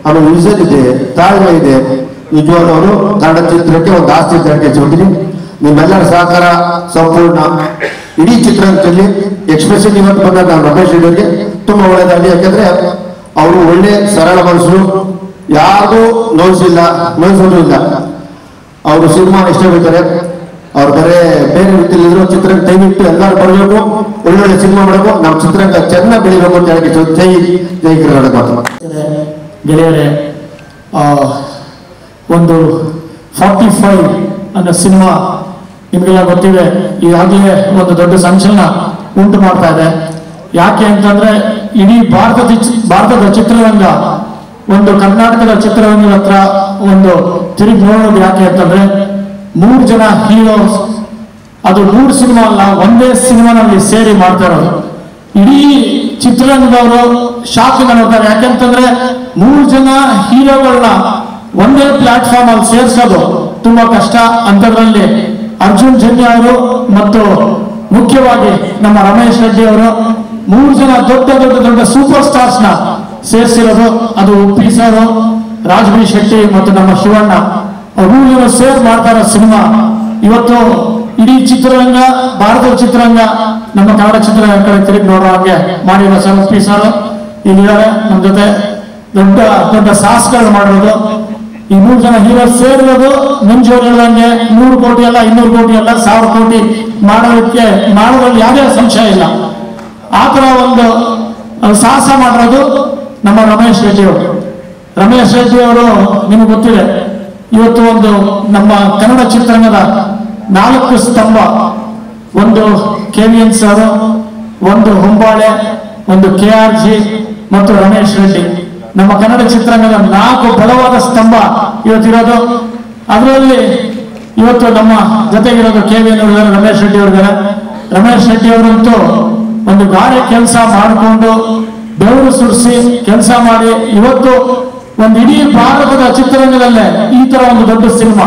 ಆಮೇಲೆ ವಿಷನ್ ಇದೆ, ತಾಳ್ಮೆ ಇದೆ. ನಿಜವಾಗ್ಲೂ ಅವರು ಕನ್ನಡ ಚಿತ್ರಕ್ಕೆ ಒಂದು ಆಸ್ತಿ ಅಂತ ಹೇಳ್ತೀನಿ. ನಿಮ್ಮೆಲ್ಲರ ಸಹಕಾರ ಸಂಪೂರ್ಣ ಇಡೀ ಚಿತ್ರರಂಗದಲ್ಲಿ, ಎಕ್ಸ್ಪ್ರೆಷನ್ ಇವತ್ತು ಬಂದಾಗ ನಾನು ರಮೇಶ್ ರೆಡ್ಡಿ ತುಂಬಾ ಒಳ್ಳೇದಾಗಲಿ. ಯಾಕಂದ್ರೆ ಅವರು ಒಳ್ಳೆ ಸರಳ ಮನಸ್ಸು, ಯಾರಿಗೂ ನೋಯಿಸೋದು ಇಲ್ಲ. ಅವರು ಸಿನಿಮಾ ಇಷ್ಟಪಡ್ತಾರೆ. ಅವ್ರು ಬರೇ ಬೇರೆ ರೀತಿಯಲ್ಲಿದ್ರು ಚಿತ್ರರಂಗ ದಯವಿಟ್ಟು ಎಲ್ಲರೂ ಬರಬೇಕು, ಒಳ್ಳೊಳ್ಳೆ ಸಿನಿಮಾ ಮಾಡಬೇಕು, ನಮ್ಮ ಚಿತ್ರರಂಗ ಚೆನ್ನಾಗಿ ಬೆಳಿಬೇಕು ಅಂತ ಹೇಳಿ ಜೈ ಕರ್ನಾಟಕ ಮಾತು. ಗೆಳೆಯರೆ, ಒಂದು 45 ಅನ್ನೋ ಸಿನಿಮಾ ನಿಮಗೆಲ್ಲ ಗೊತ್ತಿದೆ, ಈಗಾಗಲೇ ಒಂದು ದೊಡ್ಡ ಸಂಚಲನ ಉಂಟು ಮಾಡ್ತಾ ಇದೆ. ಯಾಕೆ ಅಂತಂದ್ರೆ ಇಡೀ ಭಾರತದ ಚಿತ್ರರಂಗ ಒಂದು ಕರ್ನಾಟಕದ ಚಿತ್ರರಂಗದ ಹತ್ರ ಒಂದು ತಿರುಗಿ ನೋಡೋದು. ಯಾಕೆ ಅಂತಂದ್ರೆ 3 ಜನ ಹೀರೋಸ್, ಅದು 3 ಸಿನಿಮಾ ಅಲ್ಲ, ಒಂದೇ ಸಿನಿಮಾನಲ್ಲಿ ಸೇರಿ ಮಾಡ್ತಾ ಇರೋದು. ಇಡೀ ಚಿತ್ರರಂಗದವರು ಶಾಕ್ ನೋಡ್ತಾರೆ. ಯಾಕೆಂತಂದ್ರೆ 3 ಜನ ಹೀರೋಗಳನ್ನ ಒಂದೇ ಪ್ಲಾಟ್ಫಾರ್ಮ್ ಅಲ್ಲಿ ಸೇರಿಸೋದು ತುಂಬಾ ಕಷ್ಟ. ಅಂತದ್ರಲ್ಲಿ ಅರ್ಜುನ್ ಜನ್ಯ ಅವರು ಮತ್ತು ಮುಖ್ಯವಾಗಿ ನಮ್ಮ ರಮೇಶ್ ರೆಡ್ಡಿ ಅವರು 3 ಜನ ದೊಡ್ಡ ಸೂಪರ್ ಸ್ಟಾರ್ಸ್ ನ ಸೇರಿಸಿರೋದು. ಅದು ಉಪ್ಪಿ ಸರ್, ರಾಜಬಿ ಶೆಟ್ಟಿ ಮತ್ತು ನಮ್ಮ ಶಿವಣ್ಣ ಅವ್ರು ಸೇರ್ ಮಾಡ್ತಾರ ಸಿನಿಮಾ. ಇವತ್ತು ಇಡೀ ಚಿತ್ರರಂಗ, ಭಾರತದ ಚಿತ್ರರಂಗ ನಮ್ಮ ಕನ್ನಡ ಚಿತ್ರರಂಗ ಕಡೆ ತಿರುಗಿ ನೋಡೋ ಹಾಗೆ ಮಾಡಿರೋ ಸರ್ ಪಿ ಸರ್ ಇಲ್ಲಿದ್ದಾರೆ ನಮ್ಮ ಜೊತೆ. ದೊಡ್ಡ ದೊಡ್ಡ ಸಾಹಸಗಳು ಮಾಡಿರೋದು ಈ 3 ಜನ ಹೀರೋ ಸೇರಿರೋದು ಮಂಜೂರು ಹೇಳ್ದಂಗೆ 100 ಕೋಟಿ ಅಲ್ಲ, 200 ಕೋಟಿ ಅಲ್ಲ, 1000 ಕೋಟಿ ಮಾಡೋದ್ರಲ್ಲಿ ಯಾವುದೇ ಸಂಶಯ ಇಲ್ಲ. ಆ ತರ ಒಂದು ಸಾಹಸ ಮಾಡಿರೋದು ನಮ್ಮ ರಮೇಶ್ ರೆಡ್ಡಿ ಅವರು. ರಮೇಶ್ ರೆಡ್ಡಿ ಅವರು ನಿಮ್ಗೆ ಗೊತ್ತಿದೆ, ಇವತ್ತು ಒಂದು ನಮ್ಮ ಕನ್ನಡ ಚಿತ್ರರಂಗದ 4 ಸ್ತಂಭ, ಒಂದು KVN ಸರ್, ಒಂದು ಹೊಂಬಾಳೆ, ಒಂದು KRG ಮತ್ತು ರಮೇಶ್ ರೆಡ್ಡಿ. ನಮ್ಮ ಕನ್ನಡ ಚಿತ್ರರಂಗದ 4 ಬಲವಾದ ಸ್ತಂಭ ಇವತ್ತಿರೋದು. ಅದರಲ್ಲಿ ಇವತ್ತು ನಮ್ಮ ಜೊತೆಗಿರೋದು KVN ಅವರು, ರಮೇಶ್ ರೆಡ್ಡಿ ಅವರಿದ್ದಾರೆ. ರಮೇಶ್ ರೆಡ್ಡಿ ಅವರಂತೂ ಒಂದು ಗಾರೆ ಕೆಲಸ ಮಾಡಿಕೊಂಡು ಬೆವರು ಸುರಿಸಿ ಕೆಲಸ ಮಾಡಿ ಇವತ್ತು ಒಂದು ಇಡೀ ಭಾರತದ ಚಿತ್ರರಂಗದಲ್ಲೇ ಈ ತರ ಒಂದು ದೊಡ್ಡ ಸಿನಿಮಾ.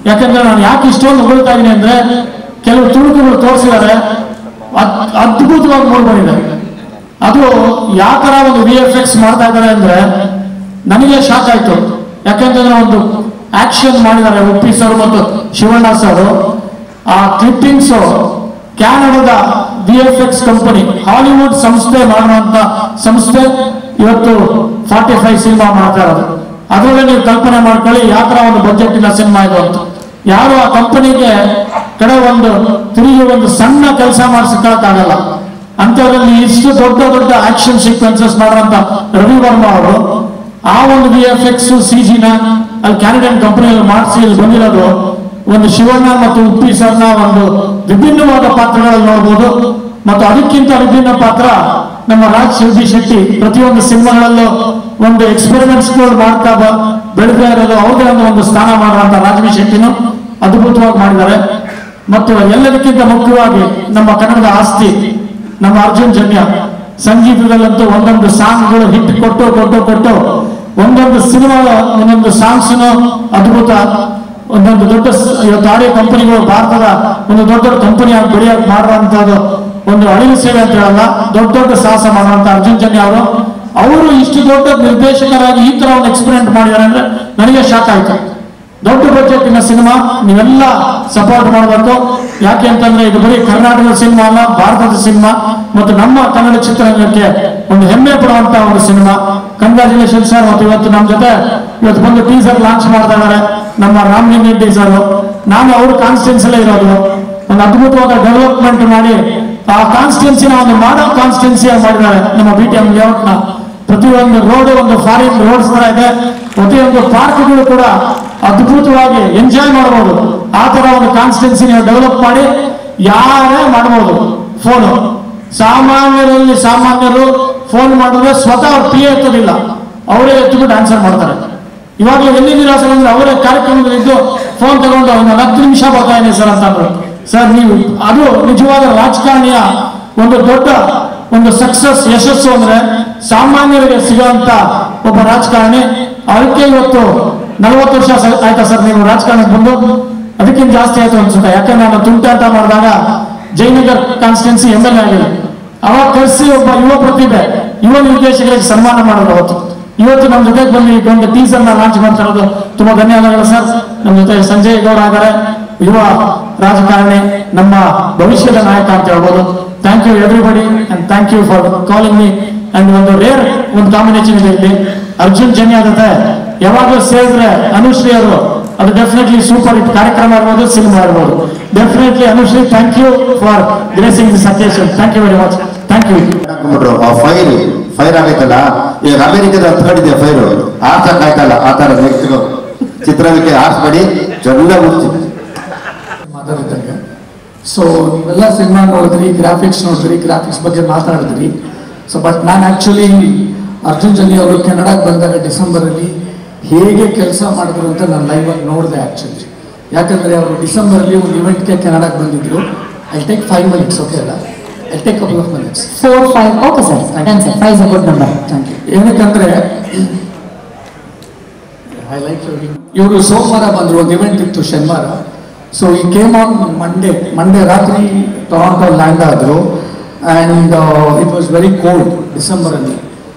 ಯಾಕಂದ್ರೆ ನಾನು ಯಾಕೆ ಇಷ್ಟೊಂದು ಹೊಗಳ್ತಾ ಇದ್ದೀನಿ ಅಂದ್ರೆ, ಕೆಲವು ತುಣುಕುಗಳು ತೋರಿಸಿದ್ದಾರೆ, ಅದ್ಭುತವಾಗಿ ಮೂಡಿ ಬಂದಿದೆ. ಅದು ಯಾವ ತರ ಒಂದು VFX ಮಾಡ್ತಾ ಇದ್ದಾರೆ ಅಂದ್ರೆ ನನಗೆ ಶಾಕ್ ಆಯ್ತು. ಯಾಕಂತಂದ್ರೆ ಒಂದು ಆಕ್ಷನ್ ಮಾಡಿದ್ದಾರೆ ಉಪ್ಪಿ ಸರ್ ಮತ್ತು ಶಿವಣ್ಣ ಸರ್. ಆ ಕ್ಲಿಪ್ಪಿಂಗ್ಸ್ ಕ್ಯಾನಡಾದ VFX ಕಂಪನಿ, ಹಾಲಿವುಡ್ ಸಂಸ್ಥೆ ಮಾಡುವಂತ ಸಂಸ್ಥೆ ಇವತ್ತು 45 ಸಿನಿಮಾ ಮಾಡ್ತಾ ಇರೋದು. ಅದರಲ್ಲಿ ನೀವು ಕಲ್ಪನೆ ಮಾಡ್ಕೊಳ್ಳಿ ಯಾವ ತರ ಒಂದು ಬಜೆಟ್ ಇಲ್ಲ ಸಿನಿಮಾ ಇದು ಅಂತ. ಯಾರು ಆ ಕಂಪನಿಗೆ ಕಡೆ ಒಂದು ತಿರುಗಿ ಒಂದು ಸಣ್ಣ ಕೆಲಸ ಮಾಡಿಸಕ್ಕಾಗಲ್ಲ ಅಂತವರಲ್ಲಿ ಇಷ್ಟು ದೊಡ್ಡ ದೊಡ್ಡ ಆಕ್ಷನ್ ಸೀಕ್ವೆನ್ಸಸ್ ಮಾಡುವಂತ ರವಿ ವರ್ಮಾ ಅವರು ಆ ಒಂದು VFX CG-ನ ಅಲ್ಲಿ ಕ್ಯಾನಡಿಯನ್ ಕಂಪನಿಯಲ್ಲಿ ಮಾಡಿಸಿ ಇಲ್ಲಿ ಬಂದಿರೋದು. ಒಂದು ಶಿವಣ್ಣ ಮತ್ತು ಉಪ್ಪಿ ಸರ್ನ ಒಂದು ವಿಭಿನ್ನವಾದ ಪಾತ್ರಗಳಲ್ಲಿ ನೋಡ್ಬೋದು. ಮತ್ತು ಅದಕ್ಕಿಂತ ವಿಭಿನ್ನ ಪಾತ್ರ ನಮ್ಮ ರಾಜ್ ಶೆಟ್ಟಿ. ಪ್ರತಿಯೊಂದು ಸಿನಿಮಾಗಳಲ್ಲೂ ಒಂದು ಎಕ್ಸ್ಪೆರಿಮೆಂಟ್ಸ್ ಮಾಡ್ತಾ ಬೆಳೆದೇ ಇರೋದು, ಅವ್ರದೇ ಒಂದು ಸ್ಥಾನ ಮಾಡುವಂತ ರಾಜ್ ಶೆಟ್ಟಿನೂ ಅದ್ಭುತವಾಗಿ ಮಾಡಿದ್ದಾರೆ. ಮತ್ತು ಎಲ್ಲದಕ್ಕಿಂತ ಮುಖ್ಯವಾಗಿ ನಮ್ಮ ಕನ್ನಡದ ಆಸ್ತಿ ನಮ್ಮ ಅರ್ಜುನ್ ಜನ್ಯ. ಸಂಗೀತದಲ್ಲಂತೂ ಒಂದೊಂದು ಸಾಂಗ್ಗಳು ಹಿಟ್ ಕೊಟ್ಟು ಒಂದೊಂದು ಸಿನಿಮಾದ ಒಂದೊಂದು ಸಾಂಗ್ಸ್ನು ಅದ್ಭುತ. ಒಂದೊಂದು ದೊಡ್ಡ ಇವತ್ತು ಆಡಿಯೋ ಕಂಪನಿಗಳು ಭಾರತದ ಒಂದು ದೊಡ್ಡ ಕಂಪನಿಯಾಗಿ ಬೆಳೆಯಕ್ಕೆ ಮಾಡುವಂತದ್ದು ಒಂದು ಅಳಿಲು ಸೇವೆ ಅಂತ ಹೇಳಲ್ಲ, ದೊಡ್ಡ ಸಾಹಸ ಮಾಡುವಂತ ಅರ್ಜುನ್ ಜನ್ಯ ಅವರು ಇಷ್ಟು ದೊಡ್ಡ ನಿರ್ದೇಶಕರಾಗಿ ಈ ತರ ಒಂದು ಎಕ್ಸ್ಪೆರಿಮೆಂಟ್ ಮಾಡಿದ್ದಾರೆ ಅಂದ್ರೆ ನನಗೆ ಶಾಕ್ ಆಯ್ತು. ದೊಡ್ಡ ಬಜೆಟ್ನ ಸಿನಿಮಾ ನೀವೆಲ್ಲ ಸಪೋರ್ಟ್ ಮಾಡಬೇಕು. ಯಾಕೆ ಅಂತಂದ್ರೆ ಇದು ಬರೀ ಕರ್ನಾಟಕದ ಸಿನಿಮಾ ಅಲ್ಲ, ಭಾರತದ ಸಿನಿಮಾ ಮತ್ತು ನಮ್ಮ ಕನ್ನಡ ಚಿತ್ರರಂಗಕ್ಕೆ ಒಂದು ಹೆಮ್ಮೆ ಪಡುವಂತ ಒಂದು ಸಿನಿಮಾ. Congratulation sir. ಮತ್ತು ಇವತ್ತು ನಮ್ಮ ಜೊತೆ ಇವತ್ತು ಬಂದು ಟೀಸರ್ ಲಾಂಚ್ ಮಾಡ್ತಾ ಇದ್ದಾರೆ ನಮ್ಮ ರಾಮಲಿಂಗ ಟೀಸರ್. ನಾನು ಅವ್ರ ಕಾನ್ಸ್ಟಿಟ್ಯೂನ್ಸಿಲೇ ಇರೋದು. ಒಂದು ಅದ್ಭುತವಾದ ಡೆವಲಪ್ಮೆಂಟ್ ಮಾಡಿ ಆ ಕಾನ್ಸ್ಟಿಟ್ಯೂನ್ಸಿನ ಒಂದು ಮಾಡಲ್ ಕಾನ್ಸ್ಟಿಟ್ಯೂನ್ಸಿಯಾಗಿ ಮಾಡಿದ್ದಾರೆ ನಮ್ಮ BTM ಲೇಔಟ್ನ. ಪ್ರತಿಯೊಂದು ರೋಡ್ ಒಂದು ಫಾರಿನ್ ರೋಡ್ಸ್ ತರ ಇದೆ. ಪ್ರತಿಯೊಂದು ಪಾರ್ಕ್ಗಳು ಕೂಡ ಅದ್ಭುತವಾಗಿ ಎಂಜಾಯ್ ಮಾಡಬಹುದು. ಆ ತರ ಒಂದು ಕಾನ್ಸ್ಟಿಟ್ಯೂನ್ಸಿ ನೀವು ಡೆವಲಪ್ ಮಾಡಿ ಯಾರೇ ಮಾಡಬಹುದು. ಫೋನು ಸಾಮಾನ್ಯರು ಫೋನ್ ಮಾಡಿದ್ರೆ ಸ್ವತಃ ಅವ್ರು PA ಎತ್ತೋದಿಲ್ಲ, ಅವರೇ ಎತ್ತುಬಿಟ್ಟು ಆನ್ಸರ್ ಮಾಡ್ತಾರೆ. ಇವಾಗಲೂ ಎಲ್ಲಿದ್ದೀರಾ ಸರ್ ಅಂದ್ರೆ ಅವರೇ ಕಾರ್ಯಕ್ರಮದಲ್ಲಿದ್ದು ಫೋನ್ ತಗೊಂಡು ಒಂದು 10 ನಿಮಿಷ ಬರ್ತಾ ಇದೆ ಸರ್ ಅಂತಂದ್ರು. ಸರ್ ನೀವು ಅದು ನಿಜವಾದ ರಾಜಕಾರಣಿಯ ಒಂದು ದೊಡ್ಡ ಒಂದು ಸಕ್ಸಸ್ ಯಶಸ್ಸು ಅಂದ್ರೆ ಸಾಮಾನ್ಯರಿಗೆ ಸಿಗುವಂತ ಒಬ್ಬ ರಾಜಕಾರಣಿ. ಅದಕ್ಕೆ ಇವತ್ತು 40 ವರ್ಷ ಆಯ್ತಾ ಸರ್ ನೀವು ರಾಜಕಾರಣಕ್ಕೆ ಬಂದು? ಅದಕ್ಕಿಂತ ಜಾಸ್ತಿ ಆಯ್ತು ಅನ್ಸುತ್ತೆ. ಯಾಕಂದ್ರೆ ನಾನು ತುಂಟಾಟ ಮಾಡಿದಾಗ ಜಯನಗರ್ ಕಾನ್ಸ್ಟಿಟ್ಯೂನ್ಸಿ MLA ಆಗಿದೆ. ಅವಾಗ ಕರೆಸಿ ಒಬ್ಬ ಯುವ ಪ್ರತಿಭೆ, ಯುವ ನಿರ್ದೇಶಕರಿಗೆ ಸನ್ಮಾನ ಮಾಡೋದು ಅವತ್ತು. ಇವತ್ತು ನಮ್ಮ ಜೊತೆಗೆ ಬಂದು ಈಗ ಒಂದು ಟೀಸರ್ನ ಲಾಂಚ್ ಮಾಡ್ತಾ ಇರೋದು ತುಂಬಾ ಧನ್ಯವಾದಗಳು ಸರ್. ನಮ್ಮ ಜೊತೆ ಸಂಜಯ್ ಗೌಡ ಆದರೆ ಯುವ ರಾಜಕಾರಣಿ, ನಮ್ಮ ಭವಿಷ್ಯದ ನಾಯಕ ಅಂತ ಹೇಳ್ಬೋದು. Thank you everybody and thank you for calling me. And ಒಂದು ರೇರ್ ಒಂದು ಕಾಂಬಿನೇಷನ್ ಇದೆ ಇಲ್ಲಿ. ಅರ್ಜುನ್ ಜನ್ಯ ಜೊತೆ ಯಾವಾಗಲೂ ಸೇರಿದ್ರೆ ಅನುಶ್ರೀ ಅವರು ಅದು ಡೆಫಿನೆಟ್ಲಿ ಸೂಪರ್ ಹಿಟ್ ಕಾರ್ಯಕ್ರಮ ಇರ್ಬೋದು, ಸಿನಿಮಾ ಇರ್ಬೋದು. Definitely Anushree, thank you for gracing this occasion. Thank you very much. Thank you. Fire ಆಗೈತಲ್ಲ, ಈಗ ಅಮೆರಿಕದ ಹತ್ಕೊಂಡಿದೆ ಫೈರು, ಆರ್ಸಕ್ಕಾಯ್ತಲ್ಲ ಆ ತರ ನೆಕ್ಸ್ಟ್ ಚಿತ್ರಕ್ಕೆ ಆರ್ಸ್ಬೇಡಿ, ಚೆನ್ನಾಗಿ ಮುಗಿಸ್ತೀವಿ ಮಾತಾಡಿದ್ದಂಗೆ. ಸೊ ನೀವೆಲ್ಲ ಸಿನಿಮಾ ನೋಡಿದ್ರಿ, ಗ್ರಾಫಿಕ್ಸ್ ನೋಡಿದ್ರಿ, ಗ್ರಾಫಿಕ್ಸ್ ಬಗ್ಗೆ ಮಾತಾಡಿದ್ರಿ. ಸೊ ಬಟ್ ನಾನು ಆ್ಯಕ್ಚುಲಿ ಅರ್ಜುನ್ ಜನ್ಯ ಅವರು ಕೆನಡಾಗೆ ಬಂದಾಗ ಡಿಸೆಂಬರಲ್ಲಿ ಹೇಗೆ ಕೆಲಸ ಮಾಡಿದ್ರು ಅಂತ ನಾನು ಲೈವಾಗಿ ನೋಡಿದೆ ಆ್ಯಕ್ಚುಲಿ. ಯಾಕಂದರೆ ಅವರು ಡಿಸೆಂಬರಲ್ಲಿ ಒಂದು ಇವೆಂಟ್ಗೆ ಕೆನಡಾಗೆ ಬಂದಿದ್ರು. ಐ ಟೇಕ್ 5 minutes, ಓಕೆ ಅಲ್ಲ? I take couple of minutes. 4, 5, okay sir. 5 is a good number. Thank you. ಏನಕ್ಕಂದರೆ ಐ ಲೈಕ್ ಇವರು ಸೋಮವಾರ ಬಂದರು, ಒಂದು ಇವೆಂಟ್ ಇತ್ತು ಶನಿವಾರ. So he came on Monday ರಾತ್ರಿ ಟೊರಾಂಟೋ ಲ್ಯಾಂಡ್ ಆದರು. And it was very cold ಡಿಸೆಂಬರಲ್ಲಿ.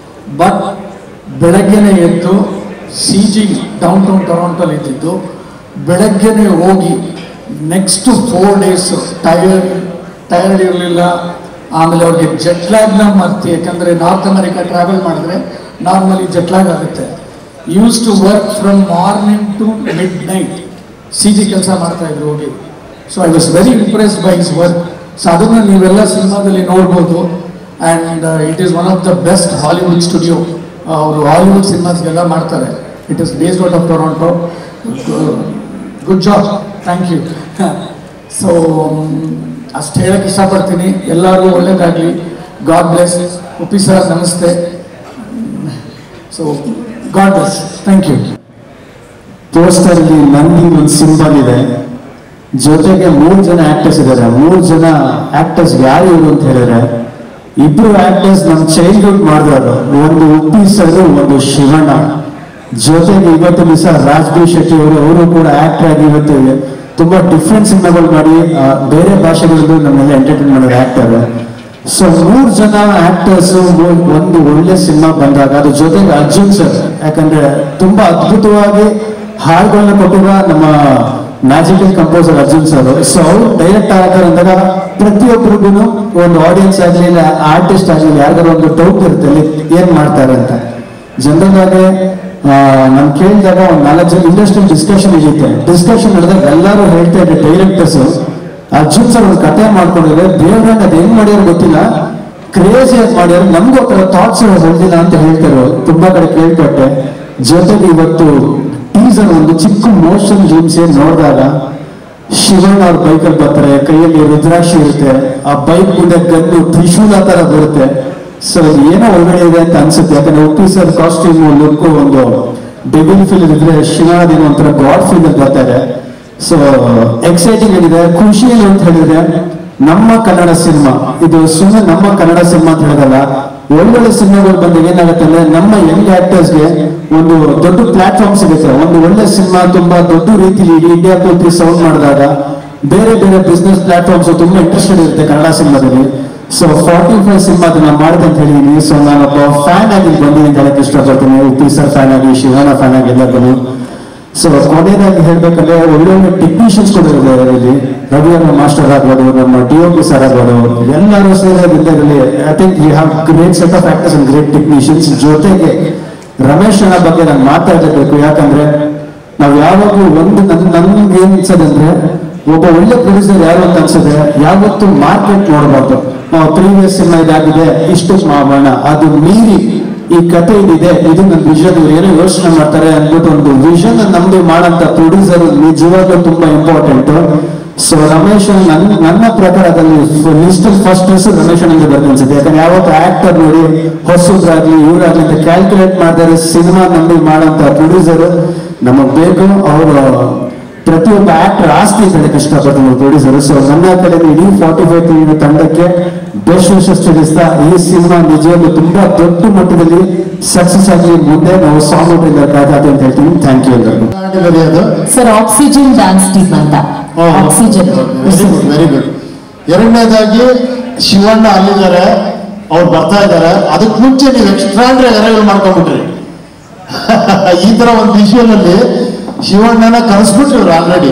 ಬಟ್ ಬೆಳಗ್ಗೆನೇ ಎದ್ದು CG ಡೌನ್ ಟೌನ್ ಟೊರಾಂಟೋಲ್ಲಿ ಇದ್ದಿದ್ದು ಬೆಳಗ್ಗೆನೆ ಹೋಗಿ ನೆಕ್ಸ್ಟ್ 4 days ಟೈರ್ಡ್ ಇರಲಿಲ್ಲ. ಆಮೇಲೆ ಅವ್ರಿಗೆ ಜೆಟ್ಲ್ಯಾಗ್ನ ಮರ್ತಿ, ಯಾಕಂದರೆ ನಾರ್ತ್ ಅಮೆರಿಕಾ ಟ್ರಾವೆಲ್ ಮಾಡಿದ್ರೆ ನಾರ್ಮಲಿ ಜೆಟ್ಲ್ಯಾಗ್ ಆಗುತ್ತೆ. Use to work from morning to midnight CG ಕೆಲಸ ಮಾಡ್ತಾಯಿದ್ರು ಹೋಗಿ. So I was very impressed by his work. So ಅದನ್ನು ನೀವೆಲ್ಲ ಸಿನಿಮಾದಲ್ಲಿ ನೋಡ್ಬೋದು. And it is one of the best Hollywood studio. ಅವರು ಹಾಲಿವುಡ್ ಸಿನಿಮಾಸ್ಗೆಲ್ಲ ಮಾಡ್ತಾರೆ. It is based out of Toronto. Good job, thank you. So ಅಷ್ಟು ಹೇಳಕ್ಕೆ ಇಷ್ಟಪಡ್ತೀನಿ. ಎಲ್ಲರೂ ಒಳ್ಳೇದಾಗಲಿ. God bless. ಉಪ್ಪಿ ಸರ್ ನಮಸ್ತೆ. So God bless, thank you. ಪೋಸ್ಟರ್ಲಿ ನಂದಿ ಒಂದು ಸಿಂಬಲ್ ಇದೆ, ಜೊತೆಗೆ 3 ಜನ ಆಕ್ಟರ್ಸ್ ಇದ್ದಾರೆ. 3 ಜನ ಆಕ್ಟರ್ಸ್ ಯಾರು ಇವರು ಅಂತ ಹೇಳಿದ್ರೆ, 2 ಆಕ್ಟರ್ಸ್ ನಮ್ಮ ಚೈಲ್ಡ್ಹುಡ್ ಮಾಡಿದವರು. ಒಂದು ಉಪ್ಪಿ ಸರ್, ಒಂದು ಶಿವಣ್ಣ. ಜೊತೆಗೆ ಇವತ್ತು ದಿವಸ ರಾಜ್ಬಿ ಶೆಟ್ಟಿ ಅವರು ಕೂಡ ಆಕ್ಟರ್ ಆಗಿ ಇವತ್ತು ತುಂಬಾ ಡಿಫ್ರೆಂಟ್ ಸಿನಿಮಾಗಳು ಮಾಡಿ ಬೇರೆ ಭಾಷೆಗಳಲ್ಲೂ ನಮ್ಮೆಲ್ಲ ಎಂಟರ್ಟೈನ್ ಮಾಡೋದು ಆಕ್ಟರ್. ಸೊ 3 ಜನ ಆಕ್ಟರ್ಸ್ ಒಂದು ಒಳ್ಳೆ ಸಿನಿಮಾ ಬಂದಾಗ ಅದ್ರ ಜೊತೆಗೆ ಅರ್ಜುನ್ ಸರ್, ಯಾಕಂದ್ರೆ ತುಂಬಾ ಅದ್ಭುತವಾಗಿ ಹಾಡುಗಳನ್ನ ಕೊಟ್ಟಿರುವ ನಮ್ಮ magical composer Arjun sir. So ಅವ್ರು ಡೈರೆಕ್ಟ್ ಆಗ್ತಾರೆ ಅಂದಾಗ ಪ್ರತಿಯೊಬ್ಬರಿಗೂ ಒಂದು ಆಡಿಯನ್ಸ್ ಆಗಲಿ ಇಲ್ಲ ಆರ್ಟಿಸ್ಟ್ ಆಗಲಿ ಯಾರಿಗಾರು ಒಂದು ಡೌಟ್ ಇರುತ್ತೆ ಏನ್ ಮಾಡ್ತಾರೆ ಅಂತ. ಜನರಲ್ ಆಗಿ ನಾನು ಕೇಳಿದಾಗ ಒಂದು 4 ಜನ ಇಂಡಸ್ಟ್ರಿಯಲ್ ಡಿಸ್ಕಷನ್ ಇರುತ್ತೆ. ಡಿಸ್ಕಷನ್ ನಡೆದಾಗ ಎಲ್ಲರೂ ಹೇಳ್ತಾ ಇದ್ದಾರೆ ಡೈರೆಕ್ಟರ್ಸ್, ಅರ್ಜುನ್ ಸರ್ ಒಂದು ಕಥೆ ಮಾಡ್ಕೊಂಡಿದ್ರೆ ದೇವ್ರಂಗ ಅದು ಹೆಂಗ್ ಮಾಡ್ಯಾರ ಗೊತ್ತಿಲ್ಲ, ಕ್ರೇಜಿ ಆಗಿ ಮಾಡ್ಯಾರ, ನಮ್ಗೂ ಆ ಥಾಟ್ಸ್ ಹೊಂದಿಲ್ಲ ಅಂತ ಹೇಳ್ತಾರೆ. ತುಂಬಾ ಕಡೆ ಕೇಳ್ಪಟ್ಟೆ. ಜೊತೆಗೆ ಇವತ್ತು ಟೀಸರ್ ಒಂದು ಚಿಕ್ಕ ಮೋಷನ್ ಗೇಮ್ಸ್ ನೋಡಿದಾಗ ಶಿವಣ್ಣ ಅವ್ರ ಬೈಕಲ್ಲಿ ಬರ್ತಾರೆ, ಕೈಯಲ್ಲಿ ರುದ್ರಾಕ್ಷಿ ಇರುತ್ತೆ, ಆ ಬೈಕ್ ಮುಂದೆ ಗನ್ನು ತ್ರಿಶೂಲ ತರ ಬರುತ್ತೆ. ಸೊ ಏನೋ ಒಳಗಡೆ ಇದೆ ಅಂತ ಅನ್ಸುತ್ತೆ. ಯಾಕಂದ್ರೆ ಉಪ್ಪಿ ಸರ್ ಕಾಸ್ಟ್ಯೂಮ್ ಲುಕ್ ಒಂದು ಡೆವಿಲ್ ಫೀಲ್ ಇದ್ರೆ, ಶಿವಣ್ಣದೇನೋ ಒಂಥರ ಗಾಡ್ ಫೀಲ್ ಅಲ್ಲಿ ಬರ್ತಾರೆ. ಸೊ ಎಕ್ಸೈಟಿಂಗ್ ಏನಿದೆ, ಖುಷಿ ಏನು ಅಂತ ಹೇಳಿದ್ರೆ, ನಮ್ಮ ಕನ್ನಡ ಸಿನಿಮಾ ಇದು ಸುಮ್ಮನೆ ನಮ್ಮ ಕನ್ನಡ ಸಿನಿಮಾ ಅಂತ ಹೇಳೋದಲ್ಲ. ಒಳ್ಳೊಳ್ಳೆ ಸಿನಿಮಾಗಳು ಬಂದಾಗ ಏನಾಗುತ್ತೆ ಅಂದ್ರೆ ನಮ್ಮ ಯಂಗ್ ಆಕ್ಟರ್ಸ್ಗೆ ಒಂದು ದೊಡ್ಡ ಪ್ಲಾಟ್ಫಾರ್ಮ್ ಸಿಗುತ್ತೆ. ಒಂದು ಒಳ್ಳೆ ಸಿನಿಮಾ ತುಂಬಾ ದೊಡ್ಡ ರೀತಿಲಿ ಇಡೀ ಇಂಡಿಯಾ ಪೂರ್ತಿ ಸೌಂಡ್ ಮಾಡಿದಾಗ ಬೇರೆ ಬೇರೆ ಬಿಸ್ನೆಸ್ ಪ್ಲಾಟ್ಫಾರ್ಮ್ಸ್ ತುಂಬಾ ಇಂಟ್ರೆಸ್ಟೆಡ್ ಇರುತ್ತೆ ಕನ್ನಡ ಸಿನಿಮಾದಲ್ಲಿ. ಸೊ 45 ಸಿನಿಮಾ ಅದನ್ನ ಮಾಡಿದೆ ಅಂತ ಹೇಳಿದೀನಿ. ಸೊ ನಾನೊಬ್ಬ ಫ್ಯಾನ್ ಆಗಿ ಬಂದಿದ್ದೀನಿ ಅಂತ ಹೇಳಕ್ ಇಷ್ಟಪಡ್ತೀನಿ. ಉಪ್ಪಿ ಸರ್ ಫ್ಯಾನ್ ಆಗಿ, ಶಿವಣ್ಣ ಫ್ಯಾನ್ ಆಗಿ ಎಲ್ಲರಿಗೂ. ಸೊ ಕೊನೆಯದಾಗಿ ಹೇಳ್ಬೇಕಂದ್ರೆ ಒಳ್ಳೊಳ್ಳೆ ಟೆಕ್ನಿಷಿಯನ್ಸ್ ಕೂಡ ಇದ್ದಾರೆ ಇಲ್ಲಿ. ರವಿಯನ್ನ ಮಾಸ್ಟರ್ ಆಗ್ಬೋದು, ನಮ್ಮ DOP ಸರ್ ಆಗ್ಬೋದು, ಎಲ್ಲರೂ ಸೇರೋದ್ರಲ್ಲಿ I think we have great set of actors and great technicians. ಜೊತೆಗೆ ರಮೇಶ್ ಅಣ್ಣ ಬಗ್ಗೆ ನಾನು ಮಾತಾಡಲೇಬೇಕು. ಯಾಕಂದ್ರೆ ನಾವು ಯಾವಾಗಲೂ ಒಂದು ನನ್ಗೆ ಏನ್ ಅನ್ಸೋದಂದ್ರೆ, ಒಬ್ಬ ಒಳ್ಳೆ ಪ್ರೊಡ್ಯೂಸರ್ ಯಾರು ಅಂತ ಅನ್ಸುತ್ತೆ, ಯಾವತ್ತು ಮಾರ್ಕೆಟ್ ನೋಡಬಾರ್ದು. ನಾವು ಪ್ರೀವಿಯಸ್ ಸಿನಿಮಾ ಇದಾಗಿದೆ ಇಷ್ಟು ಮಾಡೋಣ, ಅದು ಮೀರಿ ಈ ಕತೆ ಇದಿದೆ, ಇದು ನನ್ನ ವಿಷನ್, ಇವ್ರು ಏನೋ ಯೋಚನೆ ಮಾಡ್ತಾರೆ ಅಂದ್ಬಿಟ್ಟು ಒಂದು ವಿಷನ್ ನಮ್ದು ಮಾಡಂತ ಪ್ರೊಡ್ಯೂಸರ್ ನಿಜವಾಗ್ಲೂ ತುಂಬಾ ಇಂಪಾರ್ಟೆಂಟ್. ಸೊ ರಮೇಶ್ ನನ್ನ ಪ್ರಕಾರ ಅದರಲ್ಲಿ ಲಿಸ್ಟ್ ಫಸ್ಟ್ ರಮೇಶ್ ಅಣ್ಣಗೆ ಬರ್ದು ಅನ್ಸುತ್ತೆ. ಯಾಕಂದ್ರೆ ಯಾವತ್ತು ಆಕ್ಟರ್ ನೋಡಿ ಹೊಸದಾಗ್ಲಿ ಇವರಾಗ್ಲಿ ಅಂತ ಕ್ಯಾಲ್ಕುಲೇಟ್ ಮಾಡಿದರೆ ಸಿನಿಮಾ ನಮ್ದು ಮಾಡಂತ ಪ್ರೊಡ್ಯೂಸರ್ ನಮಗ್ ಬೇಕು. ಅವರು ಪ್ರತಿಯೊಬ್ಬ ಆಕ್ಟರ್ ಆಸ್ತಿ ಹೇಳಕ್ಕೆ ಇಷ್ಟಪಡ್ತೀನಿ ಪ್ರೊಡ್ಯೂಸರ್. ಸೊ ನನ್ನ ಕಡೆ ಇಡೀ 45 ತಂಡಕ್ಕೆ ಬೆಸ್ಟ್ ವಿಶಸ್ ತಿಳಿಸ್ತಾ ಈ ಸಿನಿಮಾ ನಿಜವಾಗ್ಲೂ ತುಂಬಾ ದೊಡ್ಡ ಮಟ್ಟದಲ್ಲಿ ಸಕ್ಸಸ್ ಆಗಿ ಮುಂದೆ ನಾವು ಸಾಂಗ್ ಕಾಯ್ತಾತೆ ಅಂತ ಹೇಳ್ತೀನಿ. ಥ್ಯಾಂಕ್ ಯು ಎಲ್ಲರಿಗೂ. ಸರ್ ಆಕ್ಸಿಜನ್ ಡ್ಯಾನ್ಸ್ ಟೀಮ್ ಅಂತ. Oxygen very good. ಎರಡನೇದಾಗಿ ಶಿವಣ್ಣ ಅಲ್ಲಿದ್ದಾರೆ, ಅವ್ರು ಬರ್ತಾ ಇದ್ದಾರೆ. ಅದಕ್ಕೆ ಮುಂಚೆ ನೀವು ಎಕ್ಸ್ಟ್ರಾಂಡ್ರಿ ಅರೈವಲ್ ಮಾಡ್ಕೊಂಡ್ಬಿಟ್ರಿ. ಈ ತರ ಒಂದು ವಿಷುವಲ್ ಅಲ್ಲಿ ಶಿವಣ್ಣನ ಕರೆಸ್ಬಿಟ್ರು ಆಲ್ರೆಡಿ.